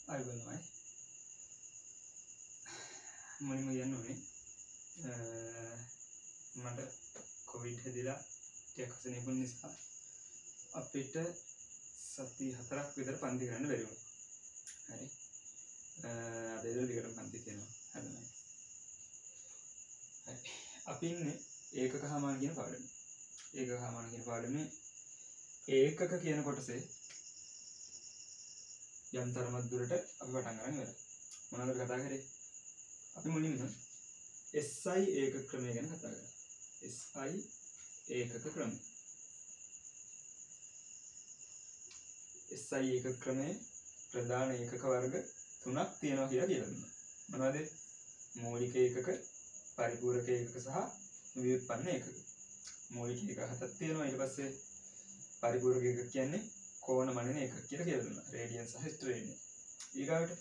අයිබෝයි මුලින්ම කියන්න ඕනේ මට කොවිඩ් හැදිලා ටිකක් අසනීපුන් නිසා අපිට සති 4ක් විතර පන්ති කරන්න බැරි වුණා. හරි. අද ඉඳලා දිගටම පන්ති තියෙනවා. හරිනේ. හරි. අපි ඉන්නේ ඒකකහමාන කියන පාඩමේ. ඒකකහමාන කියන පාඩමේ ඒකක කියන කොටසේ යම් තරමක් දුරට අපි පටන් ගන්න ඉවරයි. මොනවද කතා කරේ? අපි මුලින්ම SI ඒකක ක්‍රමය ගැන කතා කරා. SI ඒකක ක්‍රමය. SI ඒකක ක්‍රමයේ ප්‍රධාන ඒකක වර්ග 3ක් තියෙනවා කියලා දුන්නා. මොනවද? මූලික ඒකක, පරිපූරක ඒකක සහ ව්‍යුත්පන්න ඒකක. මූලික ඒකක 7ක් තියෙනවා. ඊට පස්සේ පරිපූරක ඒකක කියන්නේ කෝණ මනින ඒකක කියලා දුන්නා. රේඩියන් සහ ස්ට්‍රේඩියන්. ඊගාවට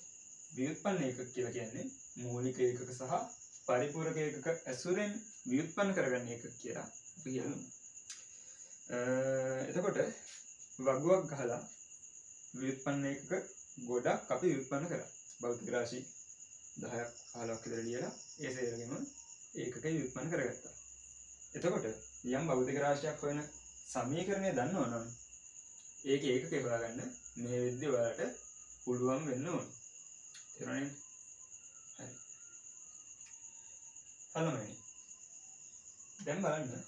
ව්‍යුත්පන්න ඒකක කියලා කියන්නේ මූලික ඒකක සහ පරිපූරක ඒකක ඇසුරෙන් ව්‍යුත්පන්න කරගන්න ඒකක කියලා අපි කියනවා. එතකොට වගුවක් ගහලා ව්‍යුත්පන්න ඒකක ගොඩක් අපි ව්‍යුත්පන්න කරා. භෞතික රාශි 10ක් 15ක් විතර ලියලා ඒ සේරගෙම ඒකකේ ව්‍යුත්පන්න කරගත්තා. එතකොට යම් භෞතික රාශියක් හොයන සමීකරණය දන්නවනම් ඒක ඒකකේ හොයාගන්න මේ විදිහට ඔයාලට පුළුවන් වෙන්න ඕනේ. තේරුණානේ? හරි. පළවෙනි. දැන් බලන්න.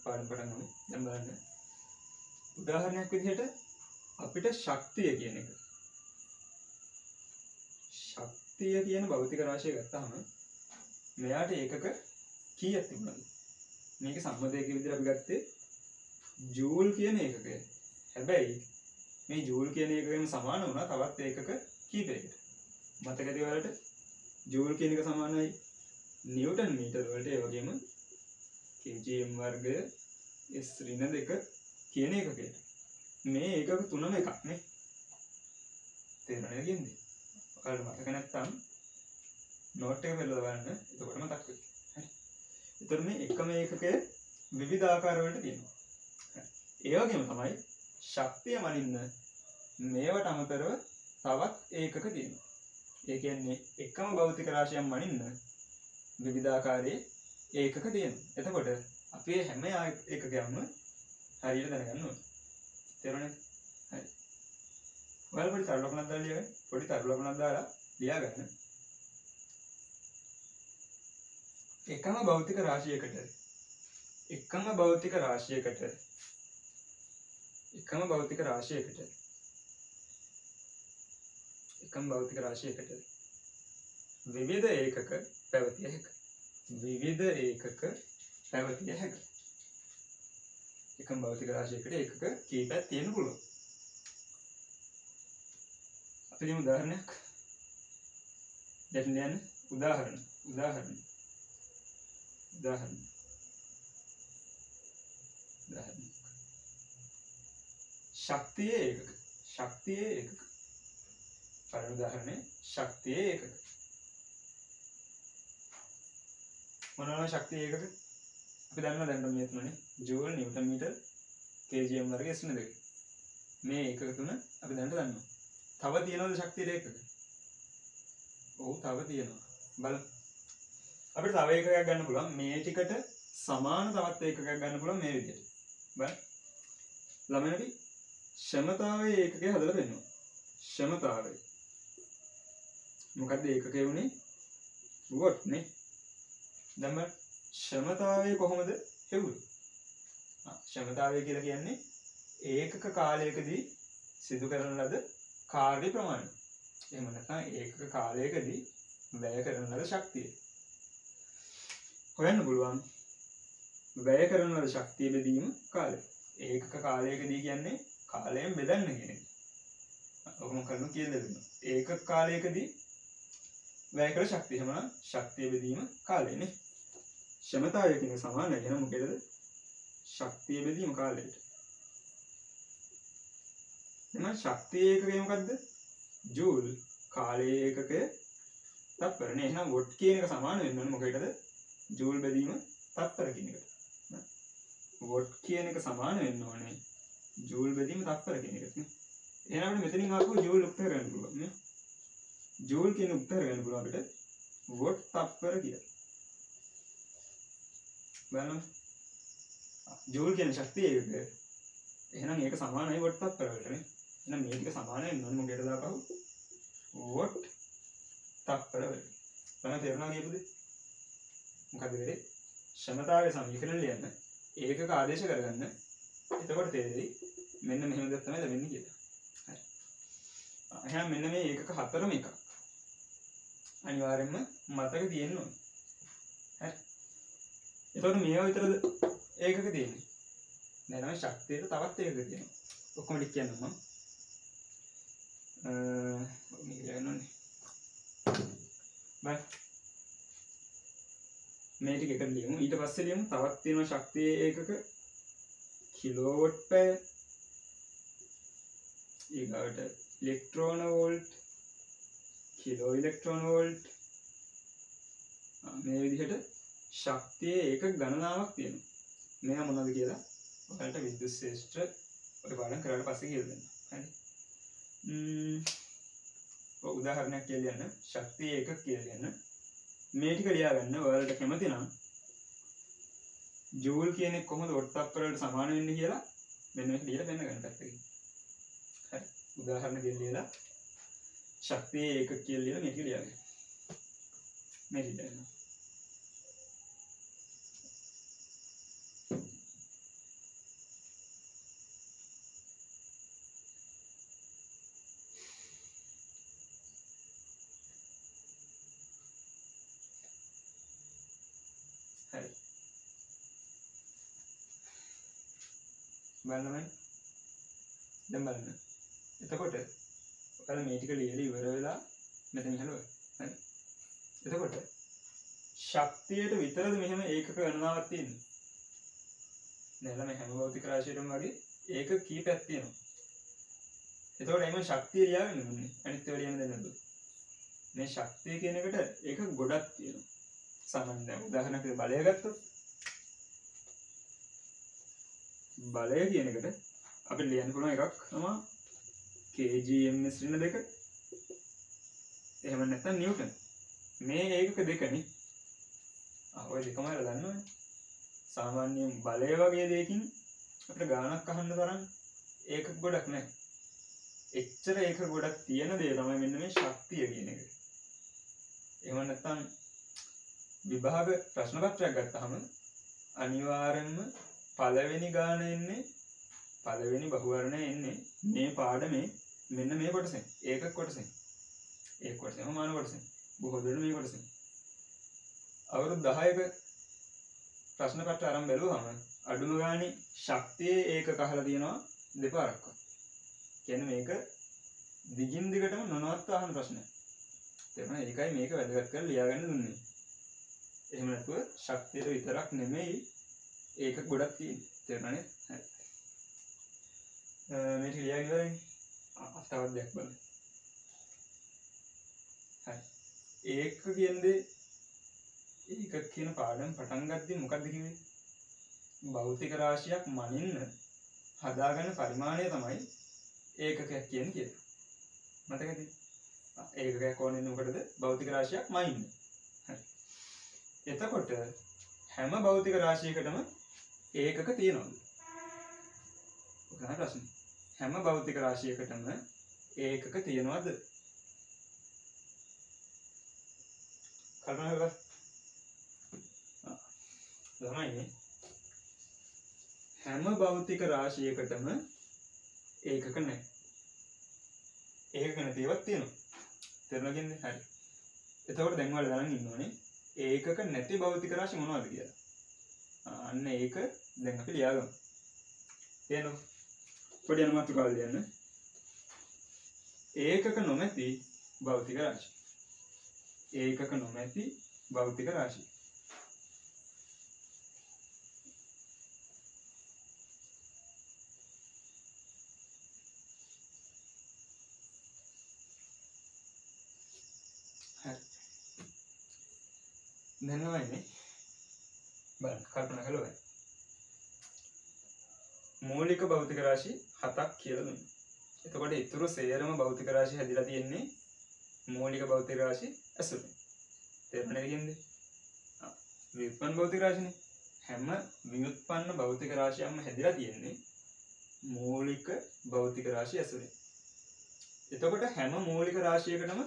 පාඩම් පටන් ගමු. දැන් බලන්න. උදාහරණයක් විදිහට අපිට ශක්තිය කියන එක. ශක්තිය කියන භෞතික රාශිය ගත්තාම මෙයාට ඒකක කීයක් තිබුණාද? මේක සම්මතයක විදිහට අපි ගත්තේ ජූල් කියන ඒකකය. හැබැයි මේ ජූල් කියන ඒකකෙම සමාන වුණා තවත් ඒකක කීපයකට. මතකද ඔයාලට? ජූල් කියන එක සමානයි නිව්ටන් මීටර වලට, ඒ වගේම kgm වර්ගය s ඍණ 2 කියන ඒකකයට. මේ ඒකක තුනම එකක් නේ. තේරුණාද කියන්නේ? ඔයාලට මතක නැත්නම් නෝට් එක පෙරලා බලන්න. එතකොට මතක් වෙයි. හරි. ඒතර මේ එකම ඒකකය විවිධ ආකාර වලට තියෙනවා. ඒ වගේම තමයි ශක්තිය මනින්න මේවට අමතරව තවත් ඒකක තියෙනවා. ඒ කියන්නේ එකම භෞතික රාශියක් මනින්න විවිධාකාරයේ ඒකක තියෙනවා. එතකොට අපි හැම ඒකකයක්ම හරියට දැනගන්න ඕනේ. තේරුණාද? හරි. ඔයාලා පොඩි තරුලකුණක් දාලා ලියගන්න. පොඩි තරුලකුණක් දාලා ලියාගන්න. එකම භෞතික රාශියකට විවිධ ඒකක පැවතිය හැකියි. එකම භෞතික රාශියකට ඒකක කීපයක් තියෙන්න පුළුවන්. අපි දෙමු උදාහරණයක්. දැන් යන උදාහරණ. ශක්තියේ ඒකක. පළවෙනි උදාහරණය ශක්තියේ ඒකක. මොනවාද ශක්තියේ ඒකක? අපි දන්නවා දැන් මේ තුනනේ. ජූල්, නිව්ටන් මීටර, kgm වර්ගය s ඍණ 2. මේ ඒකක තුන අපි දැන් දන්නවා. තව තියෙනවද ශක්තියේ ඒකක? ඔව් තව තියෙනවා. බලමු. අපිට තව ඒකකයක් ගන්න පුළුවන්. මේ ටිකට සමාන තවත් ඒකකයක් ගන්න පුළුවන් මේ විදිහට. බලන්න. ළමයි අපි ක්ෂමතාවයේ ඒකකය හදලා පෙන්නනවා. ක්ෂමතාවය. මොකද්ද ඒකකය උනේ? වොට් නේ. දැන් බලන්න ක්ෂමතාවය කොහොමද හෙව්වේ? ක්ෂමතාවය කියලා කියන්නේ ඒකක කාලයකදී සිදු කරන ලද කාර්ය ප්‍රමාණය. එහෙම නැත්නම් ඒකක කාලයකදී වැය කරන ලද ශක්තිය. හොයන්න පුළුවන් වැය කරන ලද ශක්තිය බෙදීම කාලය. ඒකක කාලයකදී කියන්නේ කාලයෙන් බෙදන්න කියන එක. ඔහොම කරනු කියලා දෙනවා. ඒකක කාලයකදී වැය කළ ශක්තිය. එහෙමනම් ශක්තිය බෙදීම කාලයනේ. ක්ෂමතාවය කියන සමානයි. එහෙනම් මොකේද? ශක්තිය බෙදීම කාලයට. එහෙනම් ශක්තිය ඒකකය මොකද්ද? ජූල්. කාලයේ ඒකකය තත්පරනේ. එහෙනම් වොට් කියන එක සමාන වෙන්න ඕනේ මොකේද? ජූල් බෙදීම තත්පර කියන එකට. වොට් කියන එක සමාන වෙන්න ඕනේ ජූල් බෙදීම තත්පර කියන එකට නේ. එහෙනම් අපිට මෙතනින් ආපහු ජූල් උත්තර ගන්න පුළුවන් නේ. ජූල් කියන උත්තර ගන්න පුළුවන් අපිට වොට් තප්පර කියලා. බලන්න. ජූල් කියන ශක්තිය ඒකක. එහෙනම් ඒක සමානයි වොට් තප්පර වලටනේ. එහෙනම් මේ ටික සමානයි නෝන මොකේද දාපහුව? වොට් තප්පර වලට. බලන්න තේරුණා කියපුද? මොකද වෙන්නේ? ක්ෂමතාවයේ සමීකරණ ලියන්න ඒකක ආදේශ කරගන්න. එතකොට තේරෙයි මෙන්න මෙහෙම දෙයක් තමයි ලැබෙන්නේ කියලා. හරි. එහෙනම් මෙන්න මේ ඒකක හතරම එකක්. අනිවාර්යෙන්ම මතක තියෙන්න ඕනේ. හරි. එතකොට මේවා විතරද ඒකක තියෙන්නේ? නෑ නෑ ශක්තියට තවත් ඒකක තියෙනවා. ඔක්කොම ටික කියන්නම් මම. මේක ලියන්නනේ. බයි. මේ ටික එකට ලියමු. ඊට පස්සේ ලියමු තවත් තියෙනවා ශක්තියේ ඒකක කිලෝවොට් පැය. ඊගාවට ඉලෙක්ට්‍රෝන වෝල්ට්, කිලෝ ඉලෙක්ට්‍රෝන වෝල්ට්. මේ විදිහට ශක්තියේ ඒකක ගණනාවක් තියෙනවා. මේවා මොනවද කියලා ඔයාලට විද්‍යුත් ශාස්ත්‍ර ඔය පාඩම් කරලා පස්සේ කියලා දෙන්න. හරි. උදාහරණයක් කියලා දෙන්න. ශක්තියේ ඒකක කියලා දෙන්න. මේ ටික ලියා ගන්න. ඔයාලට කැමති නම් ජූල් කියන්නේ කොහොමද වොට් තප්පර වලට සමාන වෙන්නේ කියලා මෙන්න මේක දීලා පෙන්න ගන්න පැත්තකින්. හරි. උදාහරණ දෙන්න ලියලා ශක්තියේ ඒකක කියලා ලියලා මේක ලියා ගන්න. මේක ලියන්න. බලන්න දැන් බලන්න. එතකොට ඔයාලා මේ ටික ලියලා ඉවර වෙලා මෙතන ඉහළව. හරි. එතකොට ශක්තියට විතරද මෙහෙම ඒකක ගණනාවක් තියෙන්නේ? නේද? මේ හැම භෞතික රාශියකටම වගේ ඒකක කීපයක් තියෙනවා. එතකොට එයිම ශක්තිය ලියාගන්න ඕනේ. අනිත් ඒවා ලියන්න දෙන්නද? මේ ශක්තිය කියන එකට ඒකක ගොඩක් තියෙනවා. සාමාන්‍යයෙන් දැන් උදාහරණයක් විදිහට බලය ගත්තොත් බලය කියන එකට අපිට ලියන්න පුළුවන් එකක් තමයි kgms ඍණ 2. එහෙම නැත්නම් නිව්ටන්. මේ ඒකක දෙකනේ. ඔය දෙකම අර දන්නවනේ. සාමාන්‍යයෙන් බලය වගේ දෙයකින් අපිට ගාණක් අහන්න තරම් ඒකක ගොඩක් නැහැ. එච්චර ඒකක ගොඩක් තියෙන දේ තමයි මෙන්න මේ ශක්තිය කියන එක. එහෙම නැත්නම් විභාග ප්‍රශ්න පත්‍රයක් ගත්තාම අනිවාර්යෙන්ම පළවෙනි ගාන එන්නේ පළවෙනි බහුවර්ණය එන්නේ මේ පාඩමේ මෙන්න මේ කොටසෙන් ඒකක කොටසෙන් ඒ කොටසෙම මාන කොටසෙන් බොහෝ දෙනෙක් මේ කොටසෙන් අවුරුදු 10ක ප්‍රශ්න පත්‍ර ආරම්භ බැලුවාම අඩුම ගානේ ශක්තියේ ඒකක අහලා තියෙනවා දෙපාරක්වත්. කියන්නේ මේක දිගින් දිගටම නොනවත්ව අහන ප්‍රශ්නයක්. තේරුණා? ඒකයි මේක වැදගත් කරලා ලියාගන්න දුන්නේ. එහෙම නැතුව ශක්තියට විතරක් නෙමෙයි ඒක ගොඩක් තියෙන්නේ. තේරුණානේ? හරි. මේක ලියාගෙන ඉවරයි. තවත් දෙයක් බලන්න. හරි. ඒක කියන්නේ ඒක කියන පාඩම් පටන් ගත්තේ මොකක්ද කිව්වේ? භෞතික රාශියක් මනින්න හදාගන්න පරිමාණය තමයි ඒකකයක් කියන්නේ කියලා. මතකද? ඒකකයක් ඕනේ මොකටද? භෞතික රාශියක් මනින්න. හරි. එතකොට හැම භෞතික රාශියකටම ඒකක තියෙනවද? ඔක තමයි ප්‍රශ්නේ. හැම භෞතික රාශියකටම ඒකක තියෙනවද? කල්පනා කරලා ළමයි හැම භෞතික රාශියකටම ඒකක නැහැ. ඒකක නැතිවක් තියෙනවා. තේරුණාද? හරි. එතකොට දැන් ඔයාලා දැනන් ඉන්න ඕනේ ඒකක නැති භෞතික රාශි මොනවද කියලා. අන්න ඒක දැන් අපි ලියාගමු. තේරෙනවද? පොඩි අනුමානයක් ලියන්න. ඒකක නොමැති භෞතික රාශි. ඒකක නොමැති භෞතික රාශි. හරි. දැනවයිනේ. බලන්න කල්පනා කළොත් මූලික භෞතික රාශි 7ක් කියලා දුන්නා. එතකොට ඊතුරු සේරම භෞතික රාශි හැදිලා තියෙන්නේ මූලික භෞතික රාශි ඇසුරෙන්. තේරුණාද කියන්නේ? ව්‍යුත්පන්න භෞතික රාශිනේ. හැම ව්‍යුත්පන්න භෞතික රාශියක්ම හැදිලා තියෙන්නේ මූලික භෞතික රාශිය ඇසුරෙන්. එතකොට හැම මූලික රාශියකටම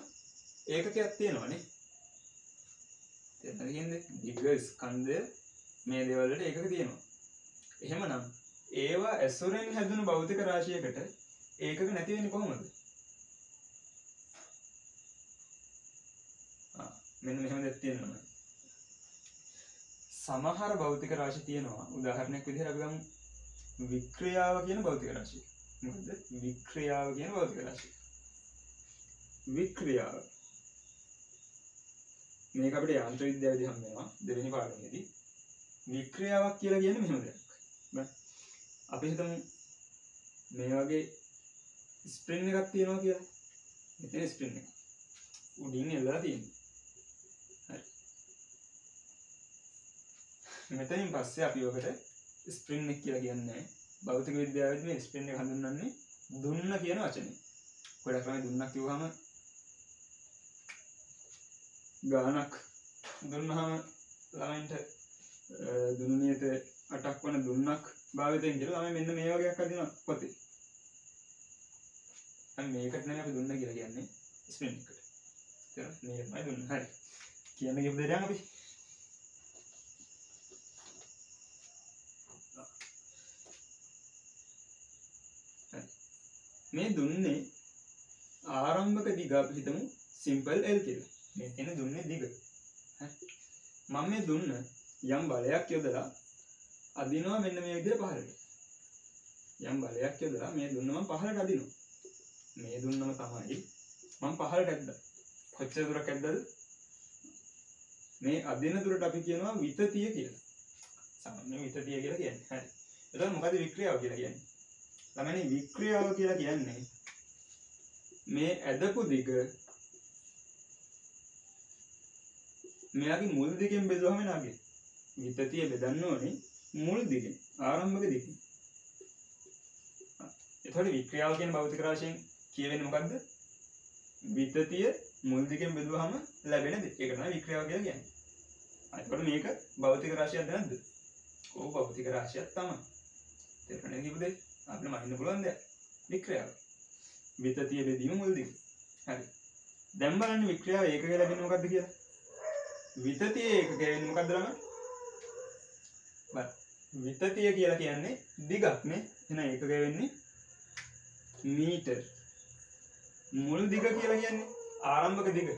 ඒකකයක් තියෙනවානේ. තේරුණාද කියන්නේ? දිග ස්කන්ධය මේ දේවල් වලට ඒකක තියෙනවා. එහෙමනම් ඒවා ඇසුරෙන් හැදුණු භෞතික රාශියකට ඒකක නැති වෙන්නේ කොහොමද? මෙන්න මෙහෙම දෙයක් තියෙනවා. සමහර භෞතික රාශි තියෙනවා. උදාහරණයක් විදිහට අපි ගමු වික්‍රියාව කියන භෞතික රාශිය. මොකද්ද? වික්‍රියාව කියන භෞතික රාශිය. වික්‍රියාව. මේක අපිට යාන්ත්‍ර විද්‍යාවේදී හම් වෙනවා දෙවෙනි පාඩමේදී. වික්‍රියාවක් කියලා කියන්නේ මෙහෙම දෙයක්. අපි හිතමු මේ වගේ ස්ප්‍රින් එකක් තියෙනවා කියලා. මෙතන ස්ප්‍රින් එක. උඩින් එල්ලලා තියෙනවා. හරි. මෙතනින් පස්සේ අපි ඔකට ස්ප්‍රින් එක කියලා කියන්නේ භෞතික විද්‍යාවේදී මේ ස්ප්‍රින් එක හඳුන්වන්නේ දුන්න කියන වචනේ. ගොඩක් ළමයි දුන්නක් කිව්වහම ගානක් දුන්නාම ළමයින්ට දුන්නු නියත 8ක් වන දුන්නක් භාවිතයෙන් කියලා ළමයි මෙන්න මේ වගේ එකක් අදිනවා පොතේ. දැන් මේකට නෙමෙයි අපි දුන්න කියලා කියන්නේ ස්ප්‍රින් එකට. තේරුණා? මේකමයි දුන්න. හරි. කියන්න ගියපු දෙයක් අපි. මේ දුන්නේ ආරම්භක දිග අපි හිතමු සිම්පල් L කියලා. මේ තියෙන දුන්නේ දිග. හරි. මම මේ දුන්න යම් බලයක් යොදලා අදිනවා මෙන්න මේ විදිහට පහළට. යම් බලයක් යොදලා මේ දුන්න මම පහළට අදිනවා. මේ දුන්නම තමයි මම පහළට ඇද්දා. කොච්චර දුරක් ඇද්දාද? මේ අදින දුරට අපි කියනවා විතතිය කියලා. සාමාන්‍ය විතතිය කියලා කියන්නේ. හරි. එතකොට මොකද වික්‍රියාව කියලා කියන්නේ? ළමයි වික්‍රියාව කියලා කියන්නේ මේ ඇදපු දිග මෙයාගේ මුල් දිගෙන් බෙදුවම නාගේ. විතතිය බෙදන්න ඕනේ මුල් දිගෙන්, ආරම්භක දිගෙන්. එතකොට වික්‍රියාව කියන භෞතික රාශියෙන් කියවෙන්නේ මොකද්ද? විතතිය මුල් දිගෙන් බෙදුවම ලැබෙන දේ. ඒක තමයි වික්‍රියාව කියලා කියන්නේ. එතකොට මේක භෞතික රාශියක්ද නැද්ද? ඕක භෞතික රාශියක් තමයි. තේරුණාද කිව්වද? අපිට මහින්න පුළුවන් දෙයක්. වික්‍රියාව. විතතිය බෙදීම මුල් දිග. හරි. දැන් බලන්න වික්‍රියාව ඒකක ලැබෙන්නේ මොකද්ද කියලා? විතතිය ඒකක වෙන්නේ මොකද්ද ළමයි? විතතිය කියලා කියන්නේ දිගක් නේ. එහෙනම් ඒකක වෙන්නේ මීටර්. මුල් දිග කියලා කියන්නේ ආරම්භක දිග.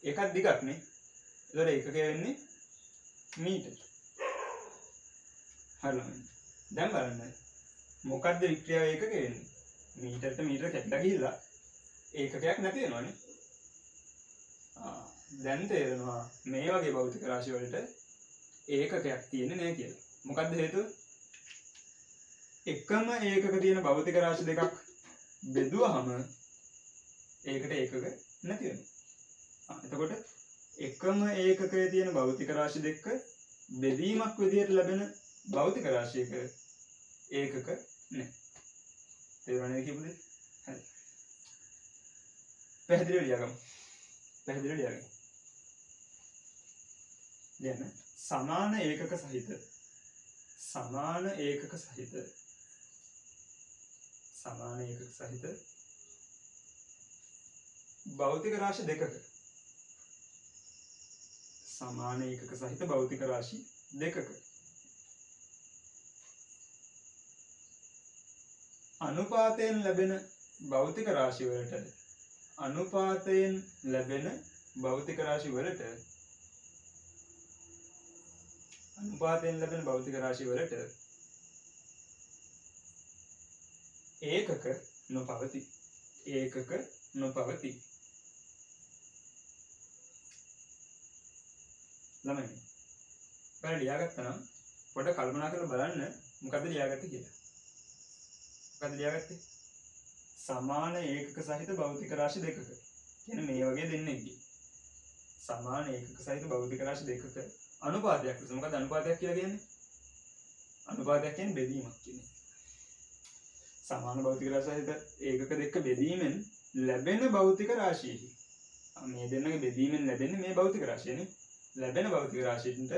ඒකත් දිගක් නේ. ඒතකොට ඒකක වෙන්නේ මීටර්. හරිද? දැන් බලන්න මොකද්ද වික්‍රියාව ඒකක වෙන්නේ? මීටරට මීටර කැපිලා ගිහිල්ලා ඒකකයක් නැති වෙනවනේ. දැන් තේරෙනවා මේ වගේ භෞතික රාශි වලට ඒකකයක් තියෙන්නේ නැහැ කියලා. මොකද්ද හේතුව? එකම ඒකක තියෙන භෞතික රාශි දෙකක් බෙදුවහම ඒකට ඒකක නැති වෙනවා. එතකොට එකම ඒකකයේ තියෙන භෞතික රාශි දෙක බෙදීමක් විදිහට ලැබෙන භෞතික රාශියක ඒකක නැහැ. තේරුණාද කියපුදේ? හරි. පැහැදිලිව ලියගමු. පැහැදිලිව ලියගමු. ලියන්න. සමාන ඒකක සහිත භෞතික රාශි දෙකක සමාන ඒකක සහිත භෞතික රාශි දෙකක අනුපාතයෙන් ලැබෙන භෞතික රාශි වලට ඒකක නොපවති. ළමයි බලන්න ලියාගත්තා නම් පොඩ්ඩක් කල්පනා කරලා බලන්න මොකද්ද ලියාගත්තේ කියලා. මොකද්ද ලියාගත්තේ? සමාන ඒකක සහිත භෞතික රාශි දෙකක. කියන්නේ මේ වගේ දෙන්නෙක්ගේ. සමාන ඒකක සහිත භෞතික රාශි දෙකක අනුපාතයක්. මොකක්ද අනුපාතයක් කියලා කියන්නේ? අනුපාතයක් කියන්නේ බෙදීමක් කියන්නේ. සමාන භෞතික රාශි සහිත ඒකක දෙක බෙදීමෙන් ලැබෙන භෞතික රාශියෙහි මේ දෙන්නගේ බෙදීමෙන් ලැබෙන්නේ මේ භෞතික රාශියනේ. ලැබෙන භෞතික රාශියට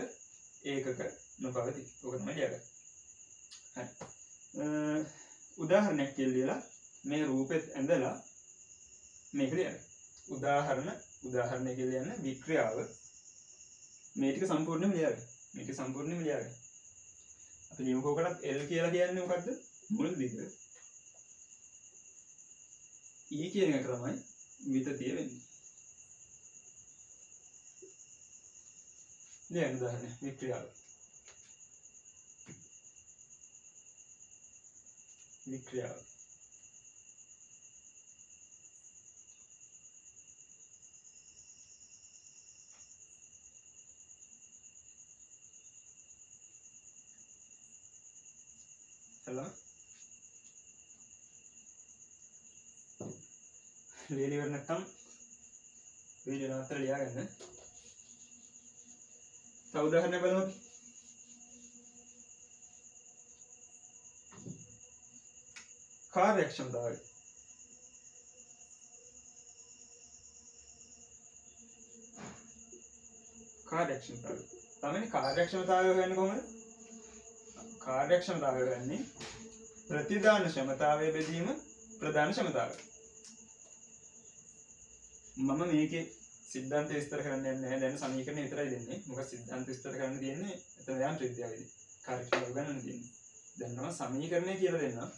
ඒකක නොපවති. ඕක තමයි ලියගන්නේ. හරි. උදාහරණයක් කියලා මේ රූපෙත් ඇඳලා මේක ලියන්න. උදාහරණය කියලා යන වික්‍රියාව මේ ටික සම්පූර්ණයෙන්ම ලියගන්න. මේක සම්පූර්ණයෙන්ම ලියගන්න. අපි ලියමුකෝකටත් L කියලා කියන්නේ මොකද්ද? මුල් දිග. E කියන එක තමයි විතතිය වෙන්නේ. ලියන්න උදාහරණය වික්‍රියාව. hello ලියලා ඉවර නැත්නම් වීඩියෝ නවත්තලා ලියාගන්න. තව උදාහරණයක් බලමු අපි. කාර්යක්ෂමතාවය. තමයි කාර්යක්ෂමතාවය හොයන්නේ කොහොමද? කාර්යක්ෂමතාවය හොයන්නේ ප්‍රතිදාන ක්ෂමතාවය බෙදීම ප්‍රදාන ක්ෂමතාවය. මම මේකේ සිද්ධාන්ත විස්තර කරන්න යන්නේ නැහැ. දැන් සමීකරණ විතරයි දෙන්නේ. මොකද සිද්ධාන්ත විස්තර කරන්න තියෙන්නේ එතන යාන්ත්‍රික විද්‍යාවේදී. කාර්යක්ෂමතාව ගන්නන්න තියෙන්නේ. දැන් නම් සමීකරණය කියලා දෙන්නා.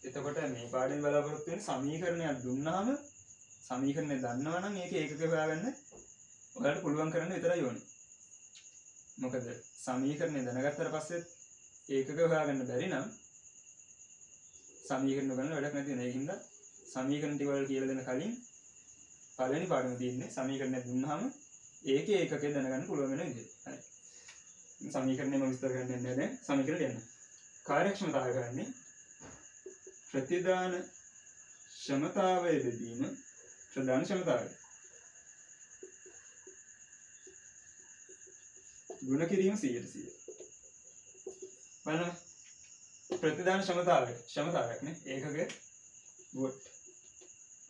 එතකොට මේ පාඩම් බලාපොරොත්තු වෙන සමීකරණයක් දුන්නාම සමීකරණය දන්නවා නම් මේක ඒකක හොයාගන්න ඔයාලට පුළුවන් කරන්න විතරයි ඕනේ. මොකද සමීකරණය දැනගත්තට පස්සේ ඒකක හොයාගන්න බැරි නම් සමීකරණ ගන්න වැඩක් නැති වෙන. ඒකින්ද සමීකරණ ටික වල කියලා දෙන කලින් පළවෙනි පාඩම තියෙන්නේ සමීකරණයක් දුන්නාම ඒකේ ඒකකේ දැනගන්න පුළුවන් වෙන විදිහ. හරි. සමීකරණය මම විස්තර කරන්න යන්නේ දැන් සමීකරණ ලියන්න. කාර්යක්ෂමතාවය ගන්නේ ප්‍රතිදාන ක්ෂමතාවය බෙදීම ප්‍රදාන ක්ෂමතාවය. ගුණ කිරීම 100%. බලන්න ප්‍රතිදාන ක්ෂමතාවයක් නේ ඒකක වොට්.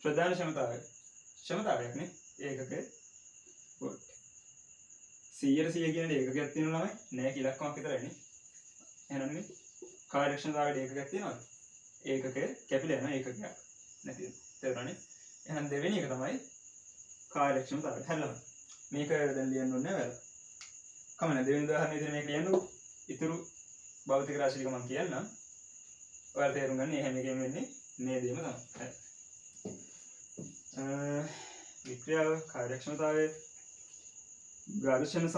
ප්‍රදාන ක්ෂමතාවයක් නේ ඒකක වොට්. 100% කියන ඒකකයක් තියෙනවා ළමයි නෑ ඉලක්කමක් විතරයි නේ. එහෙනම් මේ කාර්යක්ෂමතාවයේ ඒකකයක් තියෙනවද? ඒකක කැපිලා යනවා ඒකකයක් නැතිද? තේරුණානේ? එහෙනම් දෙවෙනි එක තමයි කාර්යක්ෂමතාවය. හරිද? මේක දැන් ලියන්න ඕනේ නෑ වෙලා. කමන්න දෙවෙනි උදාහරණය විදිහට මේක ලියන්නකෝ. ඊතුරු භෞතික රාශි ටික මම කියන්නම්. ඔයාලා තේරුම් ගන්න එහෙම එකෙන් වෙන්නේ මේ දෙයම තමයි. හරි. වික්‍රියාව කාර්යක්ෂමතාවය ඝර්ෂණ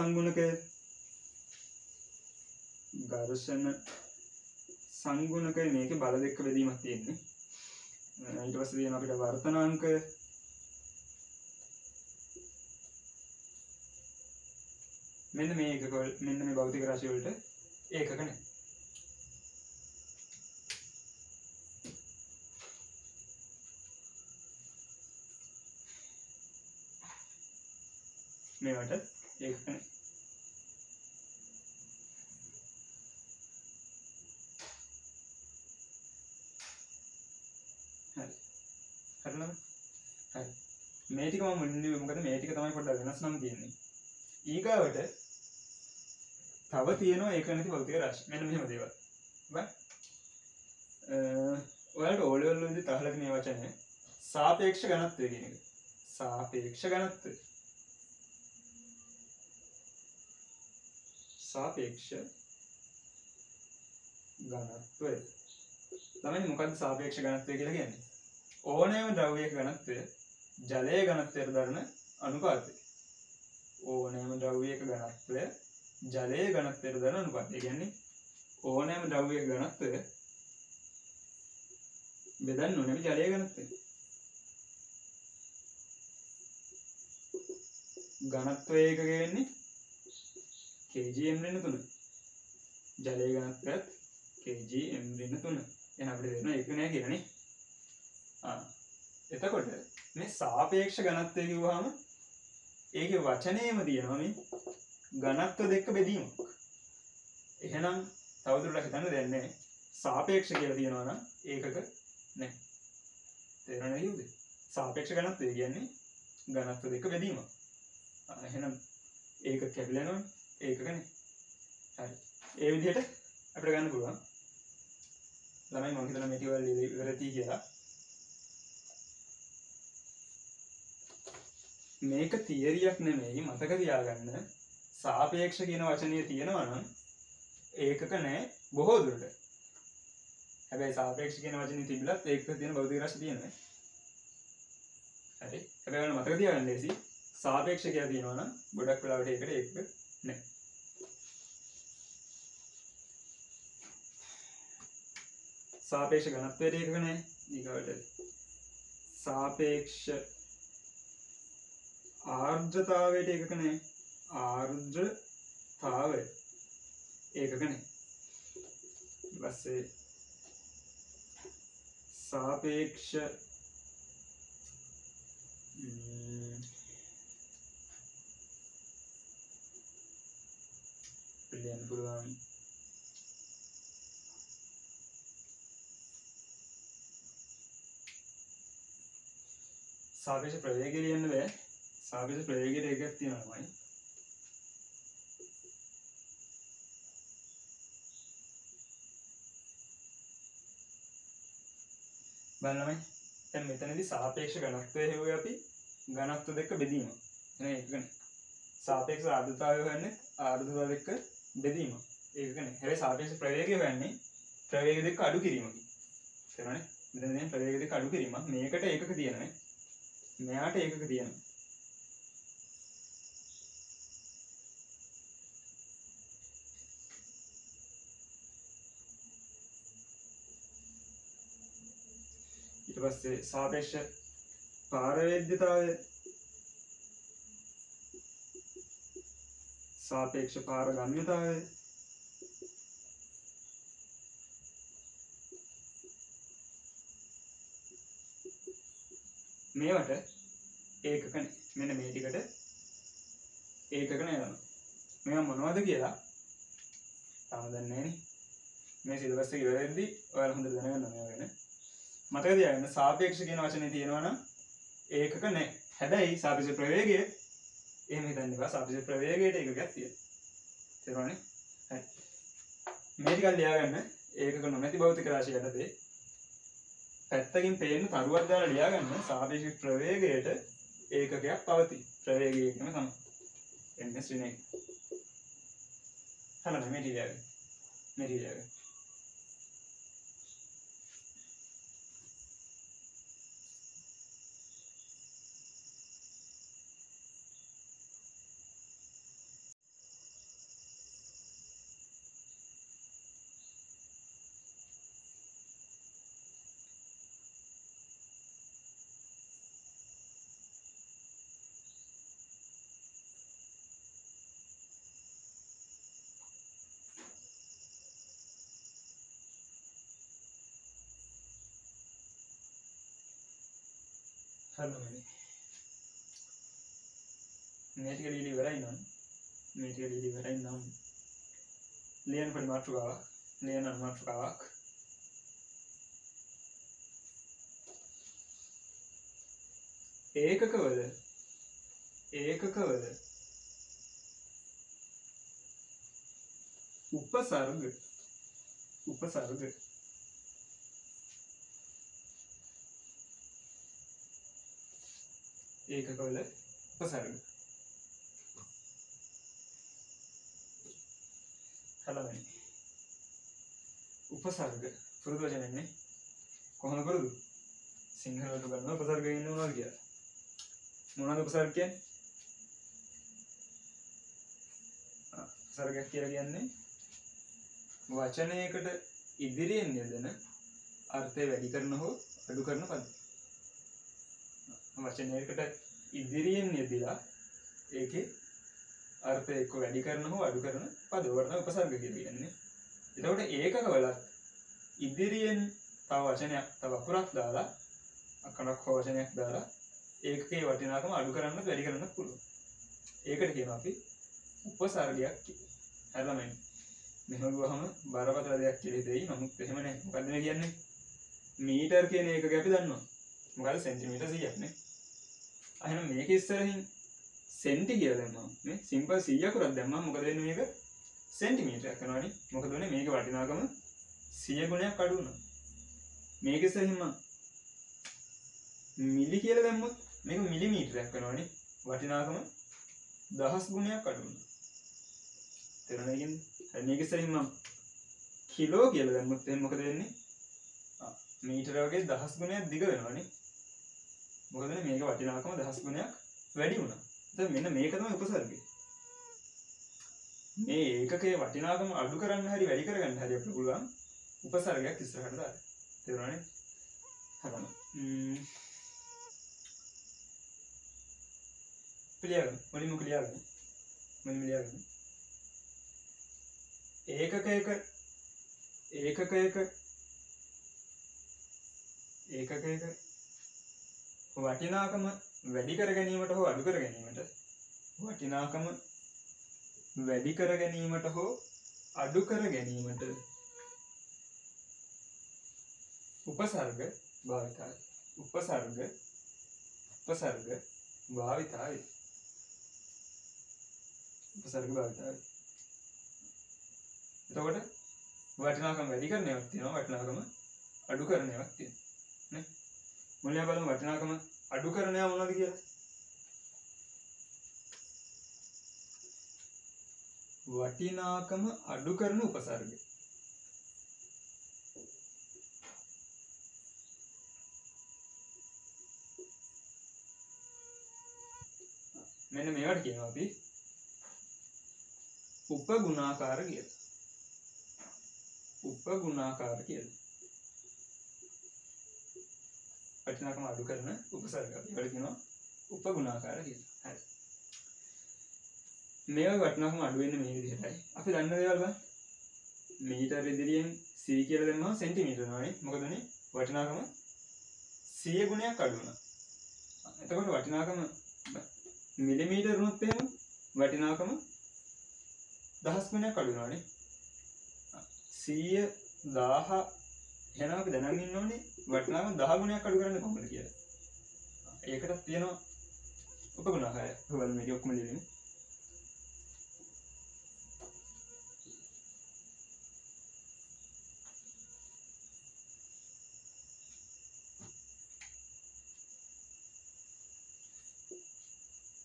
සංගුණකය මේකේ බල දෙක බෙදීමක් තියෙන්නේ. ඊට පස්සේ තියෙන අපිට වර්තනාංක මෙන්න මේ එකක මෙන්න මේ භෞතික රාශි වලට ඒකක නේ. මේවට ඒකක නේ. හරිද? හරි. මේ ටික මම මුලින්ම මොකද මේ ටික තමයි පොඩ්ඩක් වෙනස් නම් තියෙන්නේ. ඊගාවට තව තියෙනවා ඒක නැති භෞතික රාශි. මෙන්න මෙහෙම දේවල්. බා ඔයාලට ඕ ලෙවල් වලදී තහලක මේ වචනේ සාපේක්ෂ ඝනත්වය කියන එක. සාපේක්ෂ ඝනත්වය. තමයි මොකද්ද සාපේක්ෂ ඝනත්වය කියලා කියන්නේ? ඕනෑම ද්‍රව්‍යයක ඝනත්වය ජලයේ ඝනත්වයට දරන අනුපාතය. ඕනෑම ද්‍රව්‍යයක ඝනත්වය ජලයේ ඝනත්වයට දරන අනුපාතය. ඒ කියන්නේ ඕනෑම ද්‍රව්‍යයක ඝනත්වය බෙදන්න ඕනේ අපි ජලයේ ඝනත්වය. ඝනත්වය එකක වෙන්නේ kgm/3. ජලයේ ඝනත්වයත් kgm/3. එහෙනම් අපිට දෙන්න ඒක නෑ කියලා නේ. එතකොට මේ සාපේක්ෂ ඝනත්වය කිව්වහම ඒකේ වචනේම තියෙනවා මේ ඝනත්ව දෙක බෙදීමක්. එහෙනම් තවදුරටත් හිතන්න දෙයක් නැහැ. සාපේක්ෂ කියලා තියෙනවා නම් ඒකක නැහැ. තේරෙනවද? සාපේක්ෂ ඝනත්වය කියන්නේ ඝනත්ව දෙක බෙදීම. එහෙනම් ඒක කැපිලා ඒකකනේ. හරි. ඒ විදිහට අපිට ගන්න පුළුවන්. ළමයි මම හිතනවා මේක වල ඉවරදී කියලා. මේක තියරියක් නෙමෙයි මතක තියාගන්න. සාපේක්ෂ කියන වචනේ තියෙනවා නම් ඒකක නෑ බොහෝ දුරට. හැබැයි සාපේක්ෂ කියන වචනේ තිබිලත් ඒකක තියෙන භෞතික රාශි තියෙනවා. හරි. හැබැයි මතක තියාගන්න ලේසි. සාපේක්ෂ කියලා තියෙනවා නම් ගොඩක් වෙලාවට ඒකට ඒකක නෑ. सापेक्ष घनत्व एकक ने सापेक्ष आर्द्रताव एकक ने आर्द्रताव एकक ने बस सापेक्ष सापेक्ष प्रवेग सापेक्ष प्रवेग एकक තියෙනවායි බලන්නමයි දැන් මෙතනදී සාපේක්ෂ ඝනත්වය හේවුවේ අපි ඝනත්ව දෙක බෙදීම නේ ඒකනේ සාපේක්ෂ ආර්ද්‍රතාවය හොයන්නේ ආර්ද්‍රතාව දෙක බෙදීම ඒකනේ හැබැයි සාපේක්ෂ ප්‍රවේගය හොයන්නේ ප්‍රවේග දෙක අඩු කිරීමකින් තේරුණානේ මෙතන දැන් ප්‍රවේග දෙක අඩු කිරීම මේකට ඒකක තියෙනනේ මෙයාට ඒකක තියෙනවා ඊට පස්සේ සාපේක්ෂ පාරවේද්‍යතාවය सापेक्ष पारगम्यतावය මේවට ඒකකනේ මෙන්න මේ ටිකට ඒකකනේ යනවා මේවා මොනවද කියලා තාම දන්නේ නැහනේ මේ සිලබස් එක ඉවරෙද්දී ඔයාලා හොඳට දැනගන්න මේවා ගැන මතක තියාගන්න සාපේක්ෂ කියන වචනේ තියෙනවා නම් ඒකක නැහැ හැබැයි සාපේක්ෂ ප්‍රවේගය එහෙම හිතන්න එපා සාපේක්ෂ ප්‍රවේගයට ඒකකයක් තියෙනවා තේරුණානේ හරි මේ ටික ලියාගන්න ඒකක නොමැති භෞතික රාශිය යටතේ පැත්තකින් පේන්න තරුවක් දාලා ලියාගන්න සාපේක්ෂ ප්‍රවේගයට ඒකකයක් පවතී ප්‍රවේගය එකම තමයි එන්නේ ශ්‍රේණිය හලම මේ ලියාගන්න හලම මේ ටික ලියලා ඉවරයි නම් ලියන මාතෘකාවක් ඒකකවල උපසර්ග ඒකකවල උපසර්ග හලවෙනි උපසර්ග පුරුදු වචනන්නේ කොහොමද පුරුදු සිංහල වලට ගන්න උපසර්ග ඉන්න මොනවද කියලා මොනවද උපසර්ග කියන්නේ උපසර්ගයක් කියලා කියන්නේ වචනයකට ඉදිරියෙන් යෙදෙන අර්ථය වැඩි කරන හෝ අඩු කරන පද වචනයකට ඉදිරියෙන් යෙදিলা ඒකේ අර්ථය එක්ක වැඩි කරන හෝ අඩු කරන පද වලට උපසර්ග කියලා කියන්නේ. එතකොට ඒකකවලත් ඉදිරියෙන් තව වචනයක් තව අකුරක් දාලා අකරක් හෝ වචනයක් දාලා ඒකකේ වටිනාකම අඩු කරන්නත් වැඩි කරන්නත් පුළුවන්. ඒකට කියනවා අපි උපසර්ගයක් කියලා. හරිද? මෙහෙම ගුවහම බරපතල දෙයක් කියලා දෙයි. නමුත් එහෙම නැහැ. මොකද්ද මේ කියන්නේ? මීටර් කියන ඒකක අපි දන්නවා. මොකද සෙන්ටිමීටර් 100ක් නේ. එහෙනම් මේක ඉස්සරහින් සෙන්ටි කියලා දැම්මම නේ සිම්පල් 100 අකුරක් දැම්මම මොකද වෙන්නේ මේක සෙන්ටිමීටරයක් කරනවානේ මොකද වෙන්නේ මේකේ වටිනාකම 100 ගුණයක් අඩු වෙනවා මේක ඉස්සරහින් මම මිලි කියලා දැම්මොත් මේක මිලිමීටරයක් කරනවානේ වටිනාකම 10 ගුණයක් අඩු වෙනවා තේරුණා කියන්නේ හරි මේක ඉස්සරහින් මම කිලෝ කියලා දැම්මොත් එහෙනම් මොකද වෙන්නේ මීටර වගේ 10 ගුණයක් දිග වෙනවානේ මොකද මේක වටිනාකම 10 ගුණයක් වැඩි වුණා. දැන් මෙන්න මේක තමයි උපසර්ගය. මේ ඒකකයේ වටිනාකම අඩු කරන්න හරි වැඩි කරගන්න හරි අපිට පුළුවන් උපසර්ගයක් ඉස්සරහට දාන්න. තේරුණානේ? හරි. පිළියගන්න. මුලින්ම පිළියගන්න. ඒකකයක වටිනාකම වැඩි කර ගැනීමට හෝ අඩු කර ගැනීමට වටිනාකම වැඩි කර ගැනීමට හෝ අඩු කර ගැනීමට උපසර්ග භාවිතයි. එතකොට වටිනාකම වැඩි කරන ඒවාක් තියෙනවා වටිනාකම අඩු කරන ඒවාක් තියෙනවා නේ මුලින්ම බලමු වටිනාකම අඩු කරන ඒවා මොනවද කියලා වටිනාකම අඩු කරන උපසර්ග මෙන්න මේවට කියනවා අපි උපගුණාකාර කියලා වටිනාකම අඩු කරන උපසර්ග අපි ඒකට කියනවා උපගුණාකාර කියලා. හරි. මේ වටිනාකම අඩු වෙන්නේ මේ විදිහටයි. අපි දන්න දේවල් බලන්න. මීටර ඉදිරියෙන් c කියලා දැම්මම සෙන්ටිමීටර වෙනවානේ. මොකද උනේ වටිනාකම 100 ගුණයක් අඩු වුණා. එතකොට වටිනාකම මිලිමීටර වුණොත් එහෙම වටිනාකම 10 ගුණයක් අඩු වෙනවානේ. 100 1000 එහෙනම් අපි දැනගෙන ඉන්න ඕනේ වටිනාකම 10 ගුණයක් අඩු කරන්න කොහොමද කියලා. ඒකටත් තියෙනවා උපගුණාකාරය. බලමු මේක ඔක්කොම ලියමු.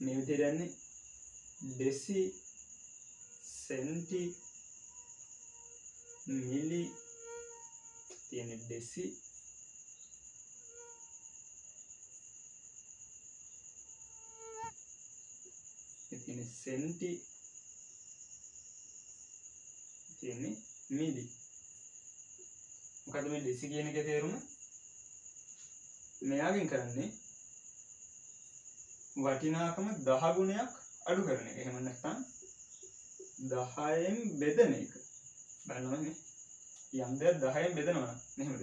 මේ විදිහට යන්නේ ඩෙසි සෙන්ටි මිලි තියෙන ඩෙසි තියෙන සෙන්ටි තියෙන මිලි මොකද මේ ඩෙසි කියන එකේ තේරුම මෙයාගෙන් කරන්නේ වටිනාකම 10 ගුණයක් අඩු කරන එක. එහෙම නැත්නම් 10න් බෙදන එක. බලනවා නේ. යම් දෙයක් 10න් බෙදනවා නම් මෙහෙමද?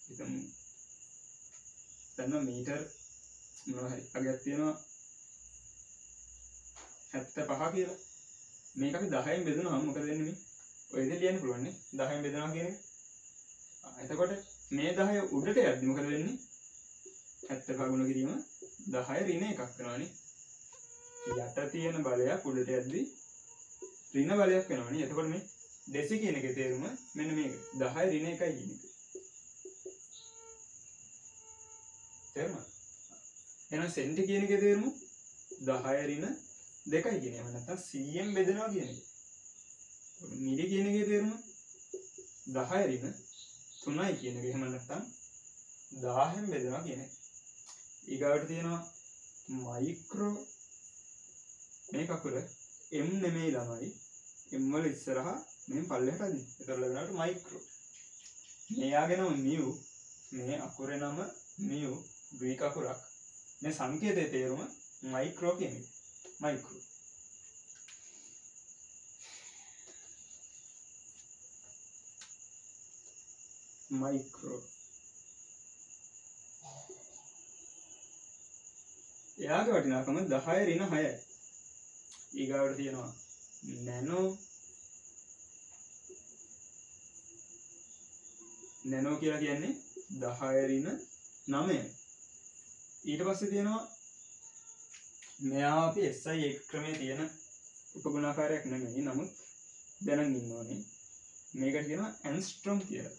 හිතමු. දැන් මීටර් මොනවා හරි අගයක් තියෙනවා 75 කියලා. මේක අපි 10න් බෙදනවාම මොකද වෙන්නේ මේ? ඔය විදිහට ලියන්න පුළුවන් නේ. 10න් බෙදනවා කියන එක. එතකොට මේ 10 උඩට යද්දි මොකද වෙන්නේ? 75 ගුණ කිරීම 10 ඍණ එකක් වෙනවානේ. යට තියෙන බලයක් උඩට යද්දි ඍණ බලයක් වෙනවානේ. එතකොට මේ ඩෙසි කියන එකේ තේරුම මෙන්න මේක. 10 ඍණ 1යි කියන එක. තේරුණාද? එහෙනම් සෙන්ටි කියන එකේ තේරුම 10 ඍණ 2යි කියන එක. නැත්නම් 100න් බෙදනවා කියන එක. මිලි කියන එකේ තේරුම 10 ඍණ 3යි කියන එක. එහෙම නැත්නම් 1000න් බෙදනවා කියන එක. ඊගාවට තියෙනවා මයික්‍රෝ මේ කකුල m නෙමෙයි ළමයි m වල ඉස්සරහා මෙන් පල්ලෙහාට අදින්න. ඒතර ලැබෙනවට මයික්‍රෝ. මෙයාගේ නම මියු මේ අකුරේ නම මියු ග්‍රීක අකුරක්. මේ සංකේතයේ තේරුම මයික්‍රෝ කියන එක. මයික්‍රෝ. මයික්‍රෝ එයාගේ වටිනාකම 10 ඍණ 6යි. ඊගාවට තියෙනවා නැනෝ කියලා කියන්නේ 10 ඍණ 9යි. ඊට පස්සේ තියෙනවා මෙයා අපි SI එක ක්‍රමයේ තියෙන උපගුණාකාරයක් නෙමෙයි. නමුත් දැනන් ඉන්න ඕනේ. මේකට කියනවා ඇන්ස්ට්‍රොම් කියලා.